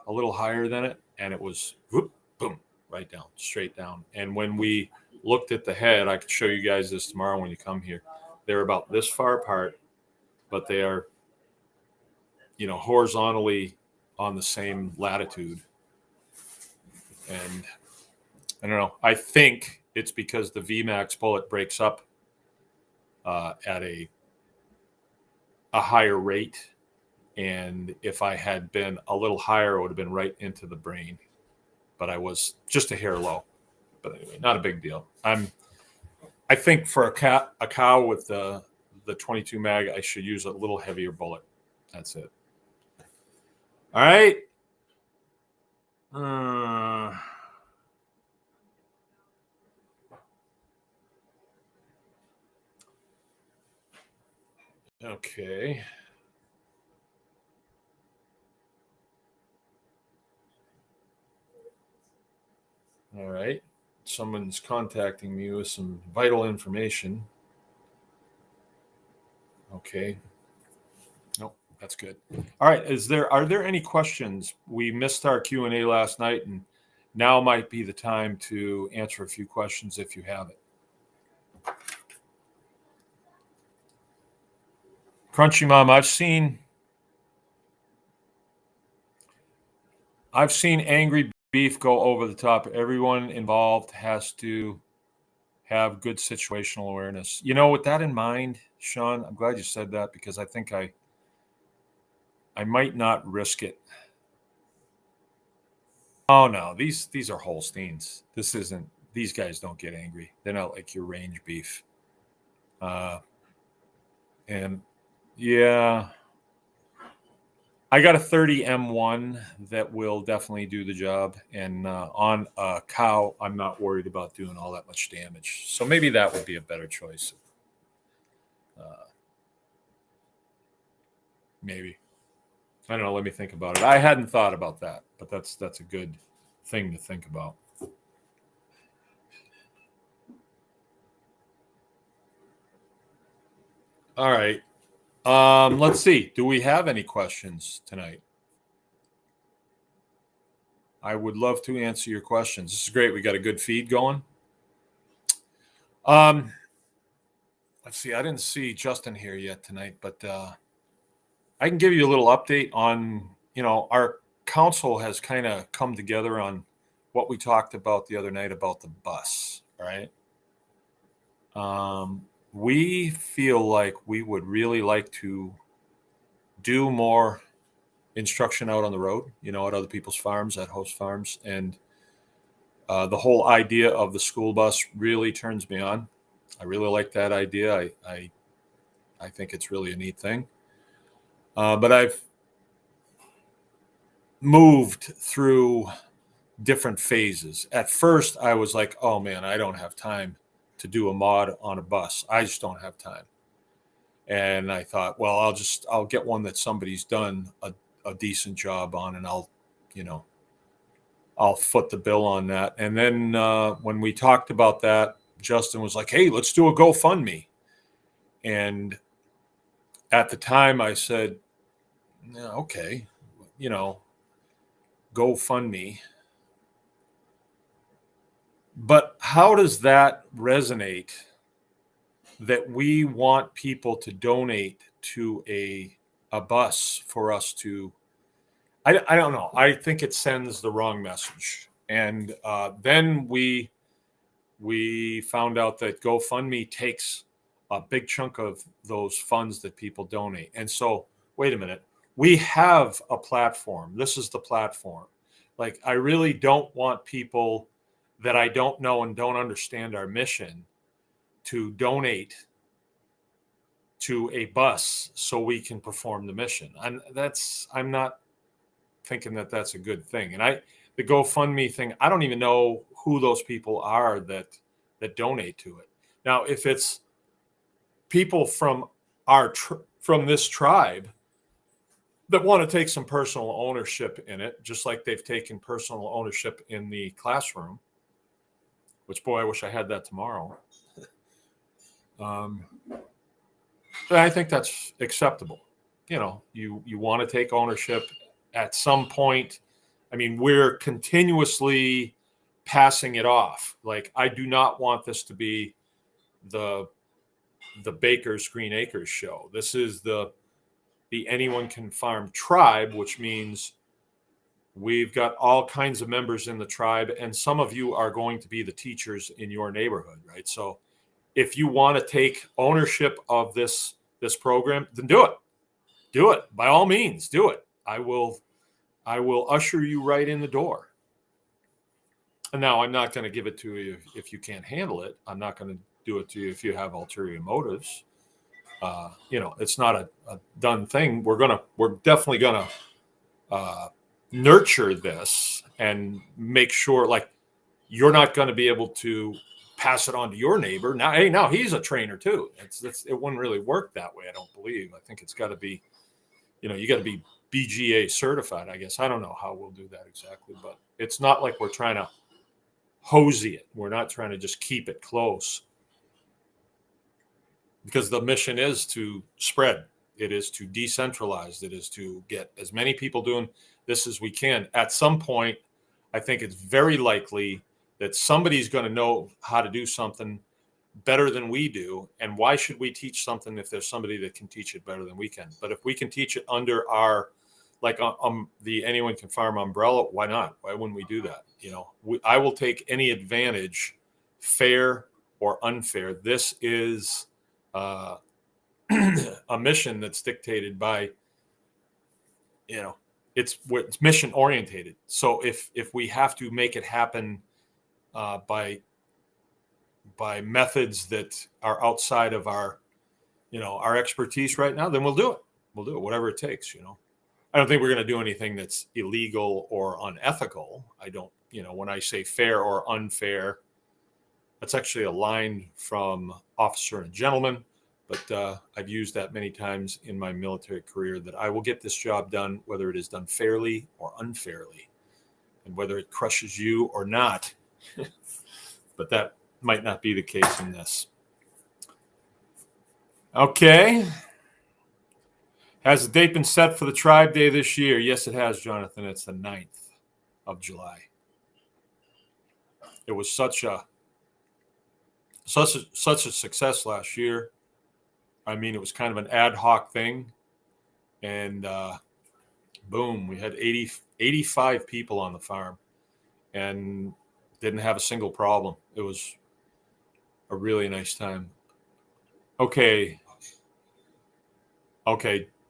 a little higher than it, and it was whoop, boom, right down, straight down. And when we looked at the head, I could show you guys this tomorrow when you come here. They're about this far apart, but they are, horizontally on the same latitude. And I don't know. I think it's because the VMAX bullet breaks up at a higher rate. And if I had been a little higher, it would have been right into the brain. But I was just a hair low. But anyway, not a big deal. I think for a cow with the 22 mag, I should use a little heavier bullet. That's it. All right. Okay. All right. Someone's contacting me with some vital information. Okay. Nope, that's good. All right. Are there any questions? We missed our Q&A last night, and now might be the time to answer a few questions if you have it. Crunchy Mom, I've seen angry beef go over the top. Everyone involved has to have good situational awareness. With that in mind, Sean, I'm glad you said that, because I think I might not risk it. Oh no, these are Holsteins. These guys don't get angry. They're not like your range beef. And yeah, I got a 30 M1 that will definitely do the job. And on a cow, I'm not worried about doing all that much damage. So maybe that would be a better choice. Maybe. I don't know. Let me think about it. I hadn't thought about that, but that's a good thing to think about. All right. Let's see. Do we have any questions tonight? I would love to answer your questions. This is great. We got a good feed going. Let's see. I didn't see Justin here yet tonight, but I can give you a little update on, council has kind of come together on what we talked about the other night about the bus, right? We feel like we would really like to do more instruction out on the road, at other people's farms, at host farms. And the whole idea of the school bus really turns me on. I really like that idea. I think it's really a neat thing. But I've moved through different phases. At first, I was like, oh man, I don't have time to do a mod on a bus. I just don't have time. And I thought, well, I'll get one that somebody's done a decent job on, and I'll foot the bill on that. And then when we talked about that, Justin was like, hey, let's do a GoFundMe. And at the time I said, yeah, okay, GoFundMe. But how does that resonate that we want people to donate to a bus for us to, I don't know. I think it sends the wrong message. And then we found out that GoFundMe takes a big chunk of those funds that people donate. And so, wait a minute, we have a platform. This is the platform. Like, I really don't want people that I don't know and don't understand our mission to donate to a bus so we can perform the mission. I'm not thinking that that's a good thing. And the GoFundMe thing, I don't even know who those people are that donate to it. Now, if it's people from from this tribe that want to take some personal ownership in it, just like they've taken personal ownership in the classroom, which, boy, I wish I had that tomorrow. I think that's acceptable. You want to take ownership at some point. I mean, we're continuously passing it off. Like, I do not want this to be the Baker's Green Acres show. This is the Anyone Can Farm tribe, which means we've got all kinds of members in the tribe, and some of you are going to be the teachers in your neighborhood, right? So if you want to take ownership of this program, then do it. By all means, do it. I will usher you right in the door. And now, I'm not going to give it to you if you can't handle it. I'm not going to do it to you if you have ulterior motives. It's not a done thing. We're definitely going to nurture this and make sure, like, you're not going to be able to pass it on to your neighbor. Now, hey, now he's a trainer too. It wouldn't really work that way, I don't believe. I think it's got to be, you got to be BGA certified, I guess. I don't know how we'll do that exactly, but it's not like we're trying to hosey it. We're not trying to just keep it close, because the mission is to spread. It is to decentralize. It is to get as many people doing this as we can. At some point, I think it's very likely that somebody's going to know how to do something better than we do. And why should we teach something if there's somebody that can teach it better than we can? But if we can teach it under our, like, the Anyone Can Farm umbrella, why not? Why wouldn't we do that? I will take any advantage, fair or unfair. This is a mission that's dictated by, it's mission orientated. So if we have to make it happen by methods that are outside of our expertise right now, then we'll do it. We'll do it, whatever it takes. I don't think we're going to do anything that's illegal or unethical. I don't, when I say fair or unfair, that's actually a line from Officer and Gentleman, but I've used that many times in my military career, that I will get this job done, whether it is done fairly or unfairly, and whether it crushes you or not. But that might not be the case in this. Okay. Has the date been set for the Tribe Day this year? Yes, it has, Jonathan. It's the 9th of July. It was such a success last year. I mean, it was kind of an ad hoc thing. And boom, we had 85 people on the farm and didn't have a single problem. It was a really nice time. Okay.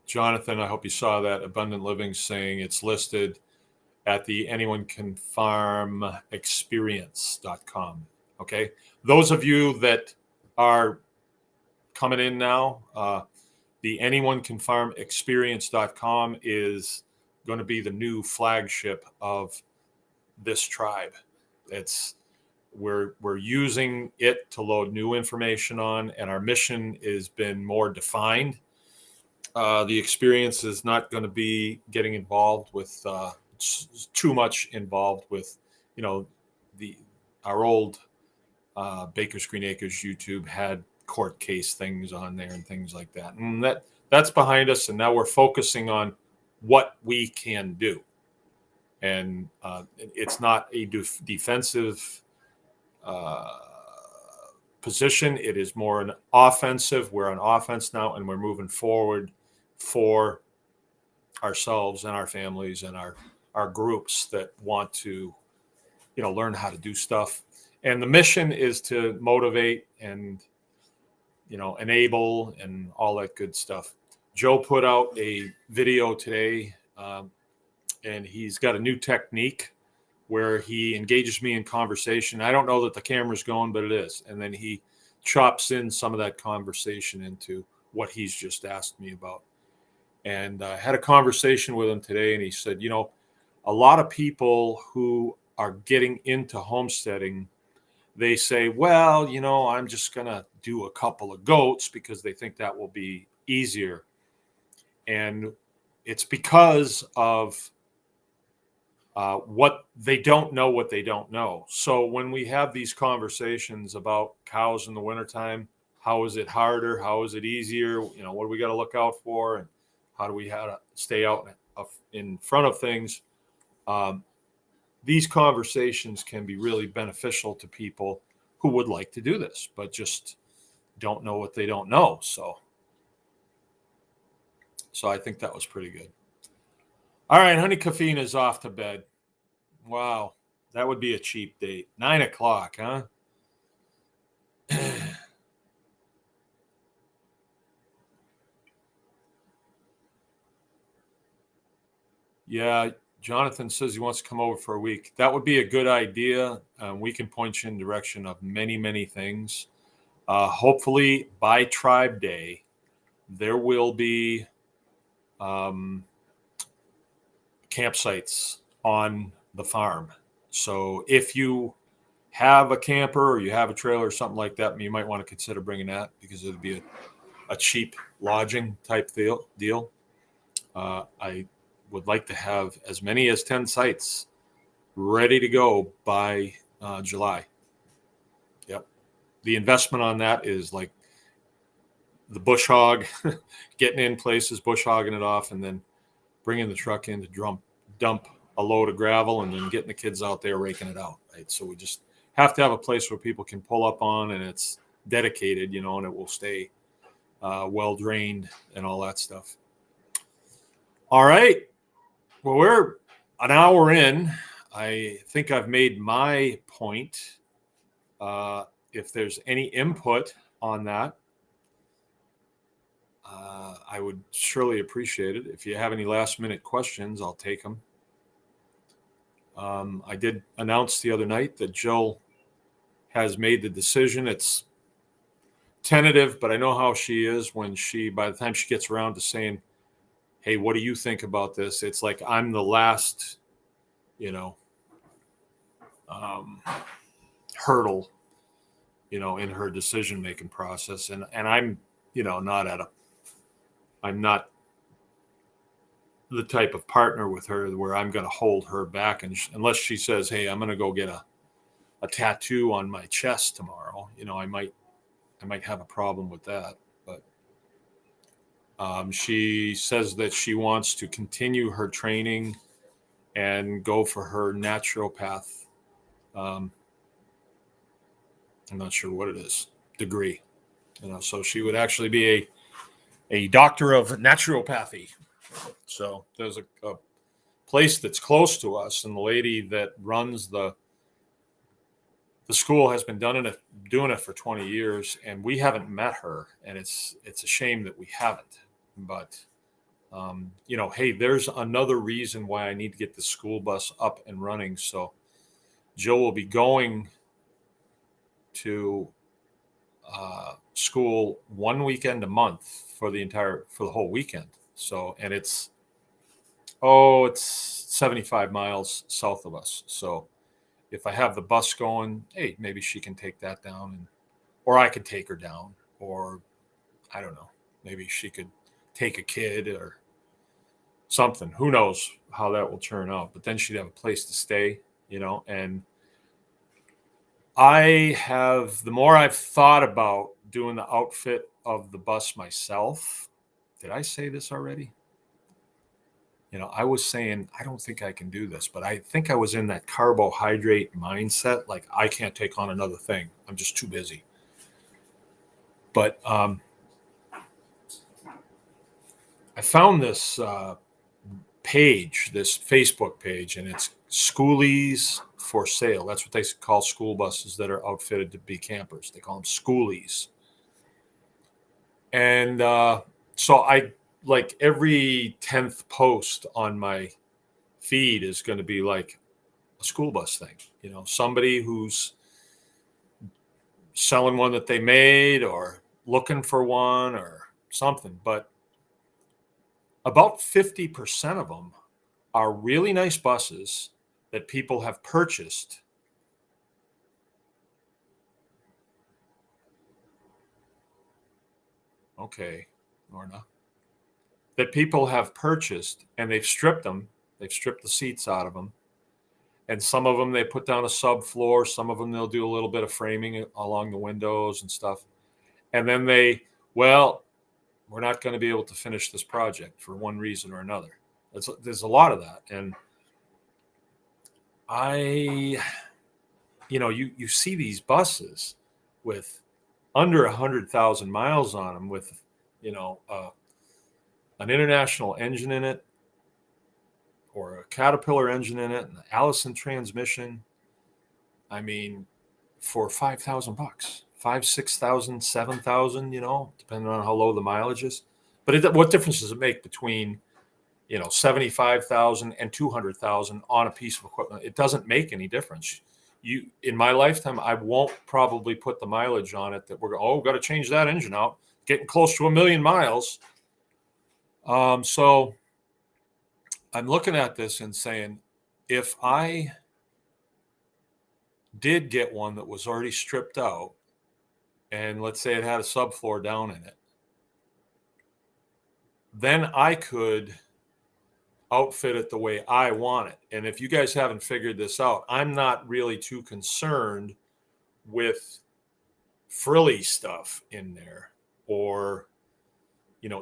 Jonathan, I hope you saw that. Abundant Living saying it's listed at the anyonecanfarmexperience.com. Okay. Those of you that are coming in now, the anyonecanfarmexperience.com is going to be the new flagship of this tribe. We're using it to load new information on, and our mission has been more defined. The experience is not going to be getting involved with too much involved with, our old Baker's Green Acres YouTube had court case things on there and things like that, and that's behind us, and now we're focusing on what we can do, and it's not a defensive position. It is more an offensive. We're on offense now, and we're moving forward for ourselves and our families and our groups that want to, learn how to do stuff. And the mission is to motivate and, enable and all that good stuff. Joe put out a video today, and he's got a new technique where he engages me in conversation. I don't know that the camera's going, but it is. And then he chops in some of that conversation into what he's just asked me about. And I had a conversation with him today, and he said, a lot of people who are getting into homesteading, they say, well, I'm just going to do a couple of goats because they think that will be easier. And it's because of what they don't know. So when we have these conversations about cows in the wintertime, how is it harder? How is it easier? What do we got to look out for? And how do we have to stay out in front of things? These conversations can be really beneficial to people who would like to do this, but just don't know what they don't know. So I think that was pretty good. All right, Honey Caffeine is off to bed. Wow, that would be a cheap date. 9:00, huh? Yeah, Jonathan says he wants to come over for a week. That would be a good idea. We can point you in the direction of many, many things. Hopefully by Tribe Day, there will be campsites on the farm. So if you have a camper or you have a trailer or something like that, you might want to consider bringing that because it would be a cheap lodging type deal. I would like to have as many as 10 sites ready to go by July. Yep. The investment on that is like the bush hog, getting in places, bush hogging it off, and then bringing the truck in to dump a load of gravel and then getting the kids out there raking it out. Right. So we just have to have a place where people can pull up on, and it's dedicated, and it will stay well drained and all that stuff. All right. Well, we're an hour in. I think I've made my point. If there's any input on that, I would surely appreciate it. If you have any last-minute questions, I'll take them. I did announce the other night that Jill has made the decision. It's tentative, but I know how she is when by the time she gets around to saying, hey, what do you think about this? It's like I'm the last, hurdle, in her decision-making process. And I'm, I'm not the type of partner with her where I'm going to hold her back. And unless she says, hey, I'm going to go get a tattoo on my chest tomorrow, I might have a problem with that. But she says that she wants to continue her training and go for her naturopath. I'm not sure what it is, degree. So she would actually be a doctor of naturopathy. So there's a place that's close to us, and the lady that runs the school has been doing it for 20 years, and we haven't met her, and it's a shame that we haven't. But hey, there's another reason why I need to get the school bus up and running. So Jill will be going to school one weekend a month for the whole weekend. So, and it's 75 miles south of us. So if I have the bus going, hey, maybe she can take that down, or I could take her down, or I don't know, maybe she could take a kid or something. Who knows how that will turn out? But then she'd have a place to stay, and the more I've thought about doing the outfit of the bus myself. Did I say this already? I was saying, I don't think I can do this, but I think I was in that carbohydrate mindset. Like, I can't take on another thing. I'm just too busy. But I found this this Facebook page, and it's Schoolies for Sale. That's what they call school buses that are outfitted to be campers. They call them schoolies. And so I, like, every 10th post on my feed is going to be like a school bus thing. Somebody who's selling one that they made or looking for one or something. But about 50% of them are really nice buses that people have purchased. Okay, Lorna. That people have purchased, and they've stripped them. They've stripped the seats out of them. And some of them, they put down a subfloor. Some of them, they'll do a little bit of framing along the windows and stuff. And then we're not going to be able to finish this project for one reason or another. There's a lot of that. And you see these buses with under 100,000 miles on them with, an International engine in it, or a Caterpillar engine in it, and the Allison transmission. I mean, for $5,000, 5, 6,000, 7,000, depending on how low the mileage is. But what difference does it make between, 75,000 and 200,000 on a piece of equipment? It doesn't make any difference. In my lifetime, I won't probably put the mileage on it that got to change that engine out. Getting close to 1 million miles. So I'm looking at this and saying, if I did get one that was already stripped out, and let's say it had a subfloor down in it, then I could outfit it the way I want it. And if you guys haven't figured this out, I'm not really too concerned with frilly stuff in there, or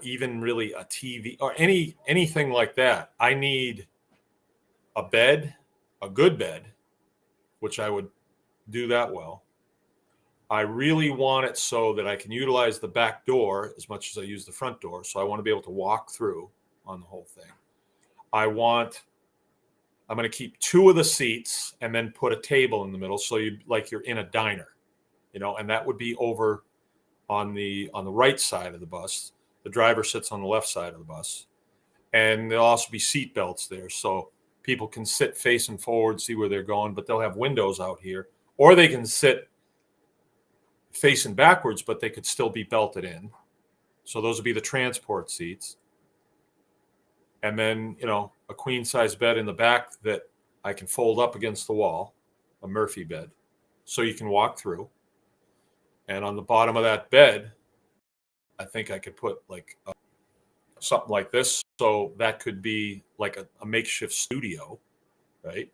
even really a TV or anything like that. I need a bed, a good bed, which I would do that well. I really want it so that I can utilize the back door as much as I use the front door. So I want to be able to walk through on the whole thing. I'm going to keep 2 of the seats and then put a table in the middle, so you're in a diner, and that would be over on the right side of the bus. The driver sits on the left side of the bus, and there'll also be seat belts there, so people can sit facing forward, see where they're going, but they'll have windows out here, or they can sit facing backwards, but they could still be belted in. So those would be the transport seats. And then, a queen size bed in the back that I can fold up against the wall, a Murphy bed, so you can walk through. And on the bottom of that bed, I think I could put like something like this. So that could be like a makeshift studio, right?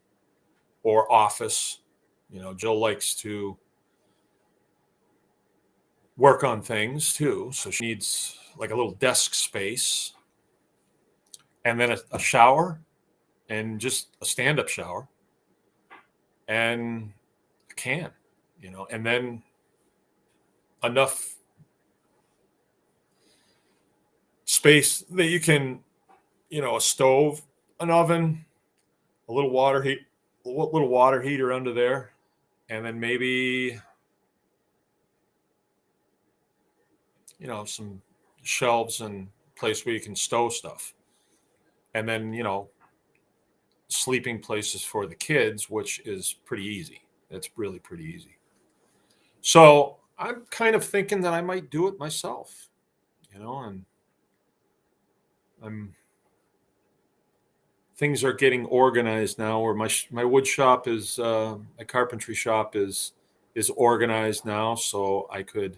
Or office. Jill likes to work on things too. So she needs like a little desk space, and then a shower, and just a stand-up shower, and a can, and then enough space that you can a stove, an oven, a little water heater under there, and then maybe some shelves and place where you can stow stuff, and then sleeping places for the kids, which is pretty easy. That's really pretty easy. So I'm kind of thinking that I might do it myself, and I'm things are getting organized now. Where my wood shop is, my carpentry shop is organized now, so I could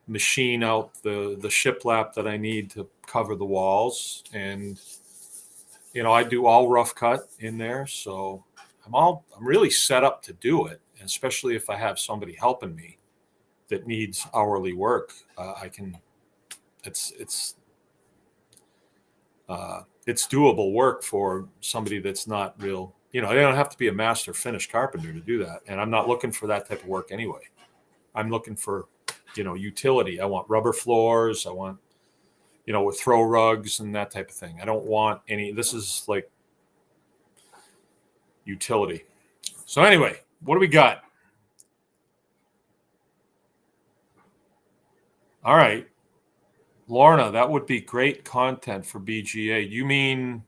machine out the shiplap that I need to cover the walls, and I do all rough cut in there, so I'm really set up to do it, especially if I have somebody helping me that needs hourly work. I can it's it's doable work for somebody that's not real. They don't have to be a master finish carpenter to do that, and I'm not looking for that type of work anyway. I'm looking for utility. I want rubber floors. I want with throw rugs and that type of thing. I don't want any. This is like utility. So anyway, what do we got? All right, Lorna, that would be great content for BGA. You mean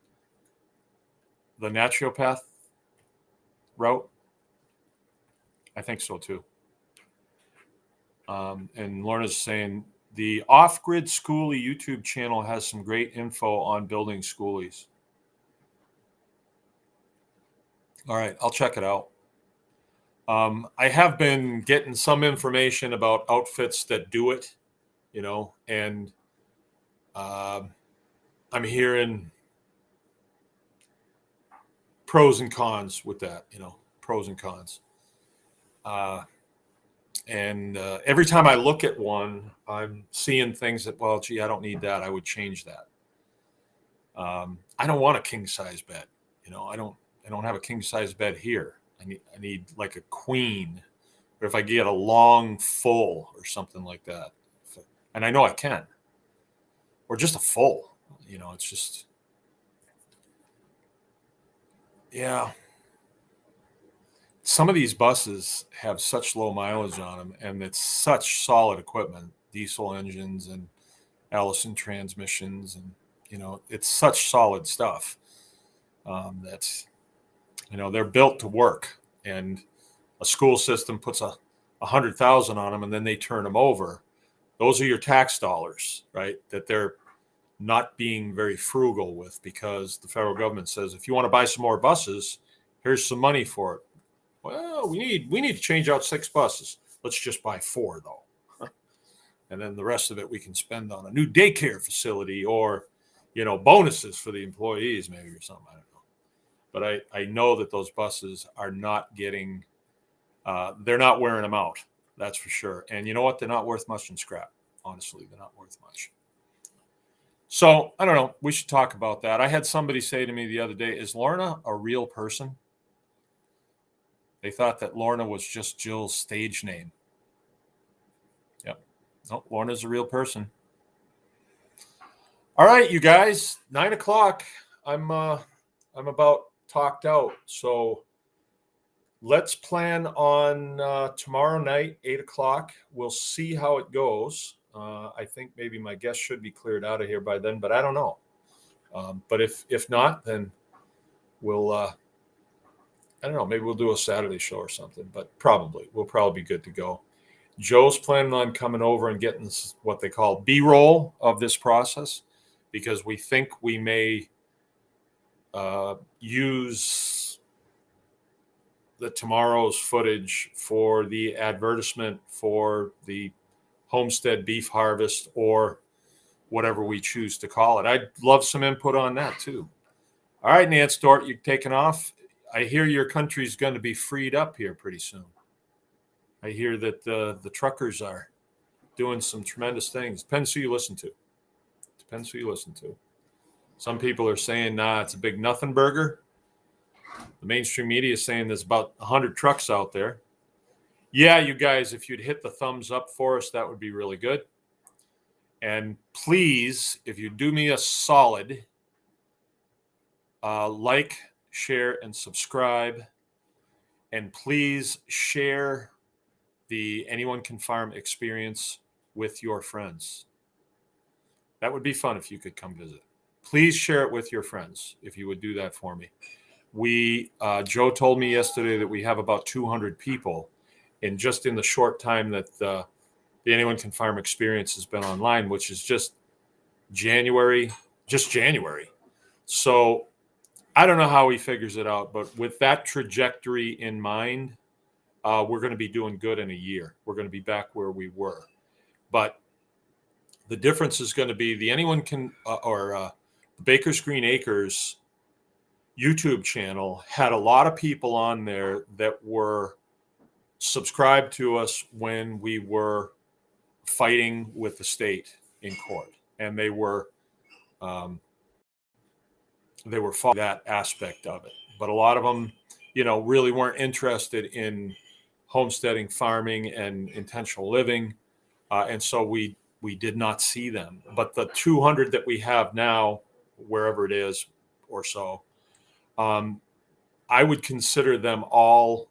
the naturopath route? I think so too. And Lorna's saying the Off-Grid Schoolie YouTube channel has some great info on building schoolies. All right, I'll check it out. I have been getting some information about outfits that do it, and I'm hearing pros and cons with that, pros and cons. And every time I look at one, I'm seeing things that, well, gee, I don't need that. I would change that. I don't want a king size bed. I don't have a king size bed here. I need like a queen, or if I get a long full or something like that, and I know I can, or just a full. It's just, yeah. Some of these buses have such low mileage on them, and it's such solid equipment, diesel engines and Allison transmissions, and it's such solid stuff that's they're built to work. And a school system puts 100,000 on them, and then they turn them over. Those are your tax dollars, right? That they're not being very frugal with, because the federal government says, if you want to buy some more buses, here's some money for it. Well, we need to change out 6 buses. Let's just buy 4 though. And then the rest of it we can spend on a new daycare facility, or bonuses for the employees maybe, or something. I don't know. But I know that those buses are not getting they're not wearing them out. That's for sure. And you know what? They're not worth much in scrap. Honestly, they're not worth much. So I don't know. We should talk about that. I had somebody say to me the other day, is Lorna a real person? They thought that Lorna was just Jill's stage name. Yep. No, Lorna's a real person. All right, you guys, 9:00. I'm about talked out. So let's plan on tomorrow night, 8:00. We'll see how it goes. I think maybe my guests should be cleared out of here by then, but I don't know. But if not, then we'll I don't know, maybe we'll do a Saturday show or something, but we'll probably be good to go. Joe's planning on coming over and getting what they call B-roll of this process, because we think we may use the tomorrow's footage for the advertisement for the homestead beef harvest, or whatever we choose to call it. I'd love some input on that too. All right, Nance Dort, you're taking off. I hear your country's going to be freed up here pretty soon. I hear that the truckers are doing some tremendous things. Depends who you listen to. Some people are saying, nah, it's a big nothing burger. The mainstream media is saying there's about 100 trucks out there. Yeah, you guys, if you'd hit the thumbs up for us, that would be really good. And please, if you do me a solid, like, share, and subscribe. And please share the Anyone Can Farm experience with your friends. That would be fun if you could come visit. Please share it with your friends if you would do that for me. Joe told me yesterday that we have about 200 people, and just in the short time that the Anyone Can Farm experience has been online, which is just January. So I don't know how he figures it out, but with that trajectory in mind, we're going to be doing good in a year. We're going to be back where we were. But the difference is going to be the Anyone Can, Baker's Green Acres YouTube channel had a lot of people on there that were subscribed to us when we were fighting with the state in court. And they were following that aspect of it. But a lot of them, really weren't interested in homesteading, farming, and intentional living. And so we did not see them. But the 200 that we have now, wherever it is or so, I would consider them all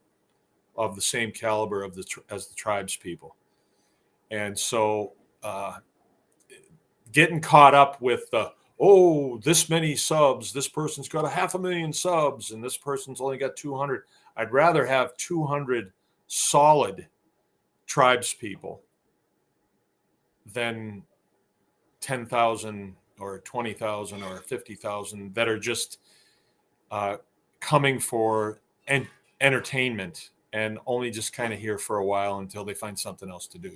of the same caliber as the tribes people. And so getting caught up with this many subs, this person's got 500,000 subs, and this person's only got 200. I'd rather have 200 solid tribes people than 10,000 or 20,000 or 50,000 that are just coming for entertainment and only just kind of here for a while until they find something else to do.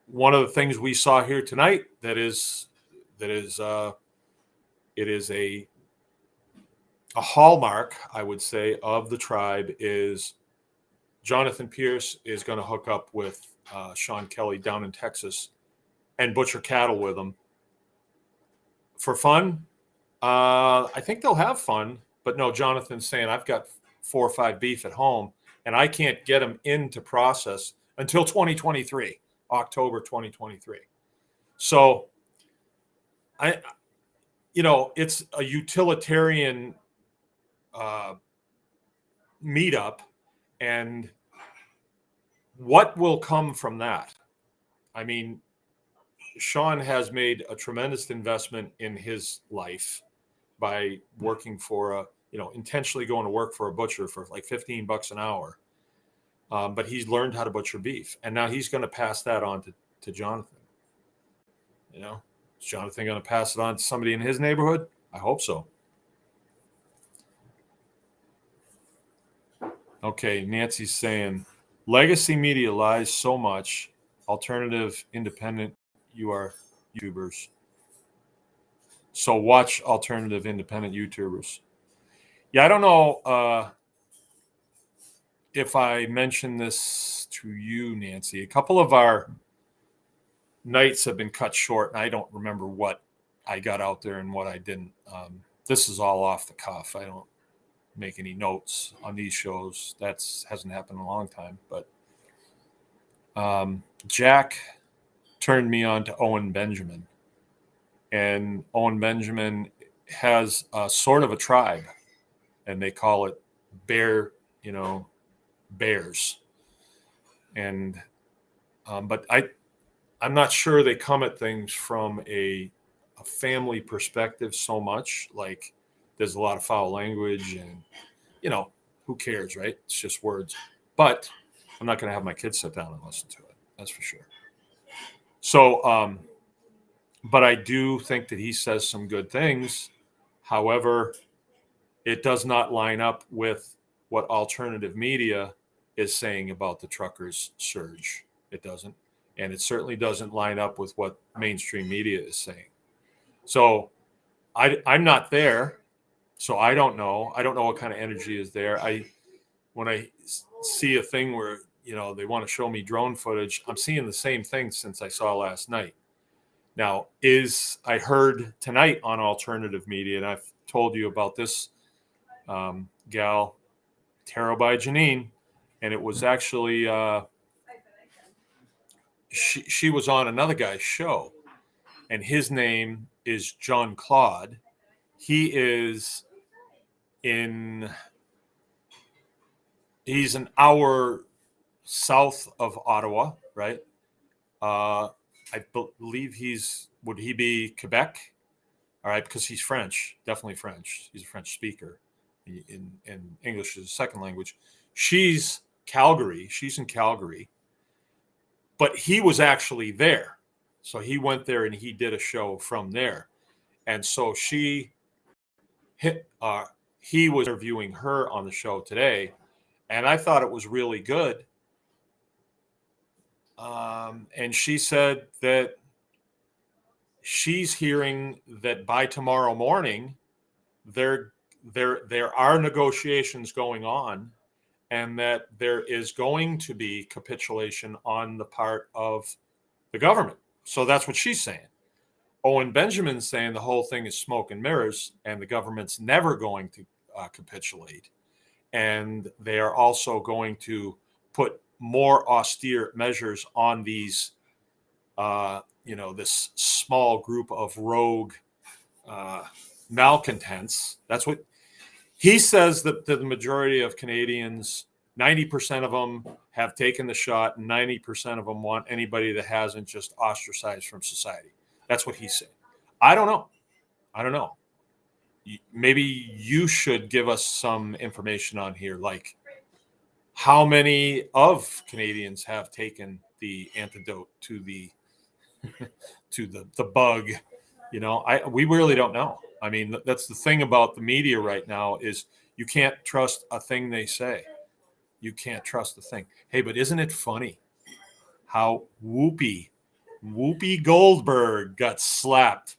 One of the things we saw here tonight it is a hallmark, I would say, of the tribe is Jonathan Pierce is going to hook up with Sean Kelly down in Texas and butcher cattle with them for fun. I think they'll have fun, but no, Jonathan's saying I've got 4 or 5 beef at home and I can't get them into process until 2023, October 2023. So it's a utilitarian meetup, and what will come from that? I mean, Sean has made a tremendous investment in his life by working for intentionally going to work for a butcher for like $15 an hour. But he's learned how to butcher beef, and now he's going to pass that on to Jonathan. Is Jonathan going to pass it on to somebody in his neighborhood? I hope so. Okay, Nancy's saying, legacy media lies so much. Alternative, independent, you are YouTubers. So watch alternative, independent YouTubers. Yeah, I don't know if I mentioned this to you, Nancy. A couple of our nights have been cut short, and I don't remember what I got out there and what I didn't. This is all off the cuff. I don't make any notes on these shows. That hasn't happened in a long time. But Jack turned me on to Owen Benjamin. And Owen Benjamin has a sort of a tribe, and they call it bears. And but I'm not sure they come at things from a family perspective so much. Like, there's a lot of foul language, and who cares, right? It's just words. But I'm not going to have my kids sit down and listen to it. That's for sure. So, but I do think that he says some good things. However, it does not line up with what alternative media is saying about the truckers' surge. It doesn't. And it certainly doesn't line up with what mainstream media is saying. So I'm not there. So I don't know. I don't know what kind of energy is there. When I see a thing where, they want to show me drone footage, I'm seeing the same thing since I saw last night. Now, I heard tonight on alternative media, and I've told you about this gal, Tarot by Janine, and it was actually she was on another guy's show, and his name is John Claude. He is he's an hour south of Ottawa, right? I believe would he be Quebec? All right, because he's French, definitely French. He's a French speaker, and English is a second language. She's Calgary. She's in Calgary, but he was actually there. So he went there and he did a show from there. And so he was interviewing her on the show today, and I thought it was really good. And she said that she's hearing that by tomorrow morning, there are negotiations going on, and that there is going to be capitulation on the part of the government. So that's what she's saying. Owen Benjamin's saying the whole thing is smoke and mirrors, and the government's never going to capitulate. And they are also going to put more austere measures on these, this small group of rogue malcontents. That's what he says, that the majority of Canadians, 90% of them have taken the shot, and 90% of them want anybody that hasn't just ostracized from society. That's what he's saying. I don't know. Maybe you should give us some information on here, like how many of Canadians have taken the antidote to the bug. We really don't know. I mean, that's the thing about the media right now, is you can't trust a thing they say. You can't trust the thing. Hey, but isn't it funny how Whoopi Goldberg got slapped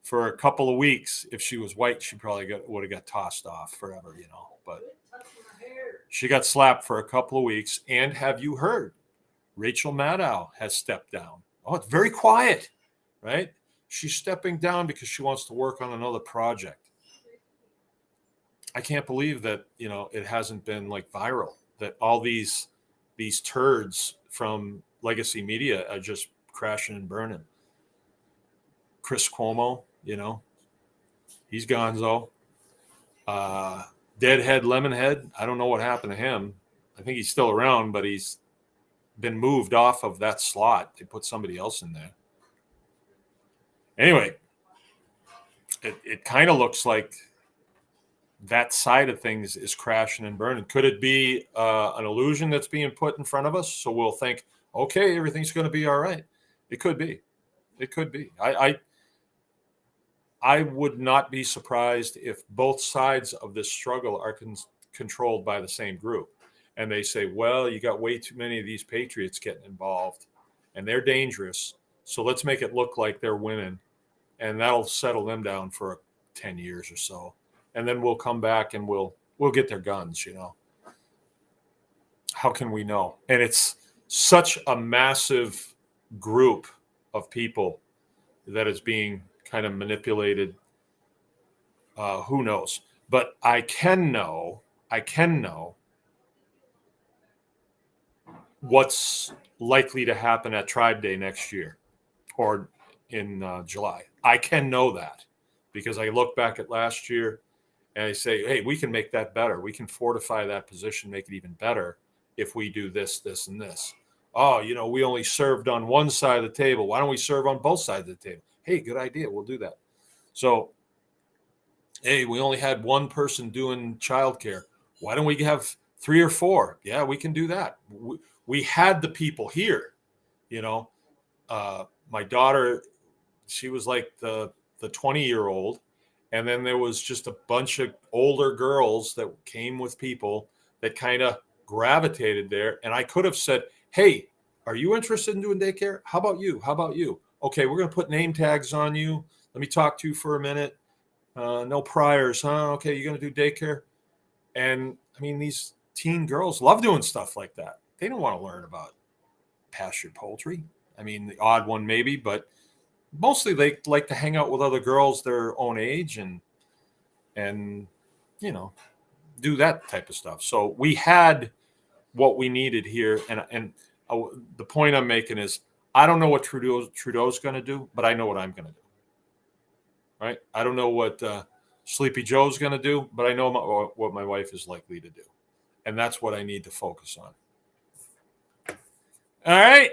for a couple of weeks? If she was white, she probably would have got tossed off forever, But she got slapped for a couple of weeks. And have you heard? Rachel Maddow has stepped down. Oh, it's very quiet, right? She's stepping down because she wants to work on another project. I can't believe that, it hasn't been like viral, that all these turds from legacy media are just crashing and burning. Chris Cuomo, he's gonzo. Deadhead Lemonhead, I don't know what happened to him. I think he's still around, but he's been moved off of that slot. They put somebody else in there. Anyway, it kind of looks like that side of things is crashing and burning. Could it be an illusion that's being put in front of us? So we'll think, okay, everything's going to be all right. It could be. It could be. I would not be surprised if both sides of this struggle are controlled by the same group. And they say, well, you got way too many of these patriots getting involved, and they're dangerous. So let's make it look like they're winning, and that'll settle them down for 10 years or so. And then we'll come back and we'll get their guns, How can we know? And it's such a massive group of people that is being kind of manipulated. Who knows? But I can know what's likely to happen at Tribe Day next year or in July. I can know that because I look back at last year and I say, hey, we can make that better. We can fortify that position, make it even better if we do this, this, and this. Oh, we only served on one side of the table. Why don't we serve on both sides of the table? Hey, good idea. We'll do that. So, hey, we only had one person doing childcare. Why don't we have 3 or 4? Yeah, we can do that. We had the people here, my daughter, she was like the 20-year-old. And then there was just a bunch of older girls that came with people that kind of gravitated there. And I could have said, hey, are you interested in doing daycare? How about you? How about you? Okay, we're going to put name tags on you. Let me talk to you for a minute. No priors, huh? Okay, you're going to do daycare? And I mean, these teen girls love doing stuff like that. They don't want to learn about pastured poultry. I mean, the odd one maybe, but mostly they like to hang out with other girls their own age and do that type of stuff. So we had what we needed here. And the point I'm making is I don't know what Trudeau's going to do, but I know what I'm going to do. Right? I don't know what Sleepy Joe's going to do, but I know what my wife is likely to do. And that's what I need to focus on. All right.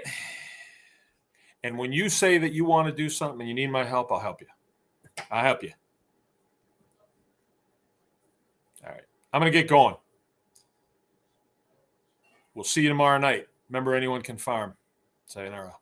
And when you say that you want to do something and you need my help, I'll help you. I'll help you. All right. I'm going to get going. We'll see you tomorrow night. Remember, anyone can farm. Sayonara.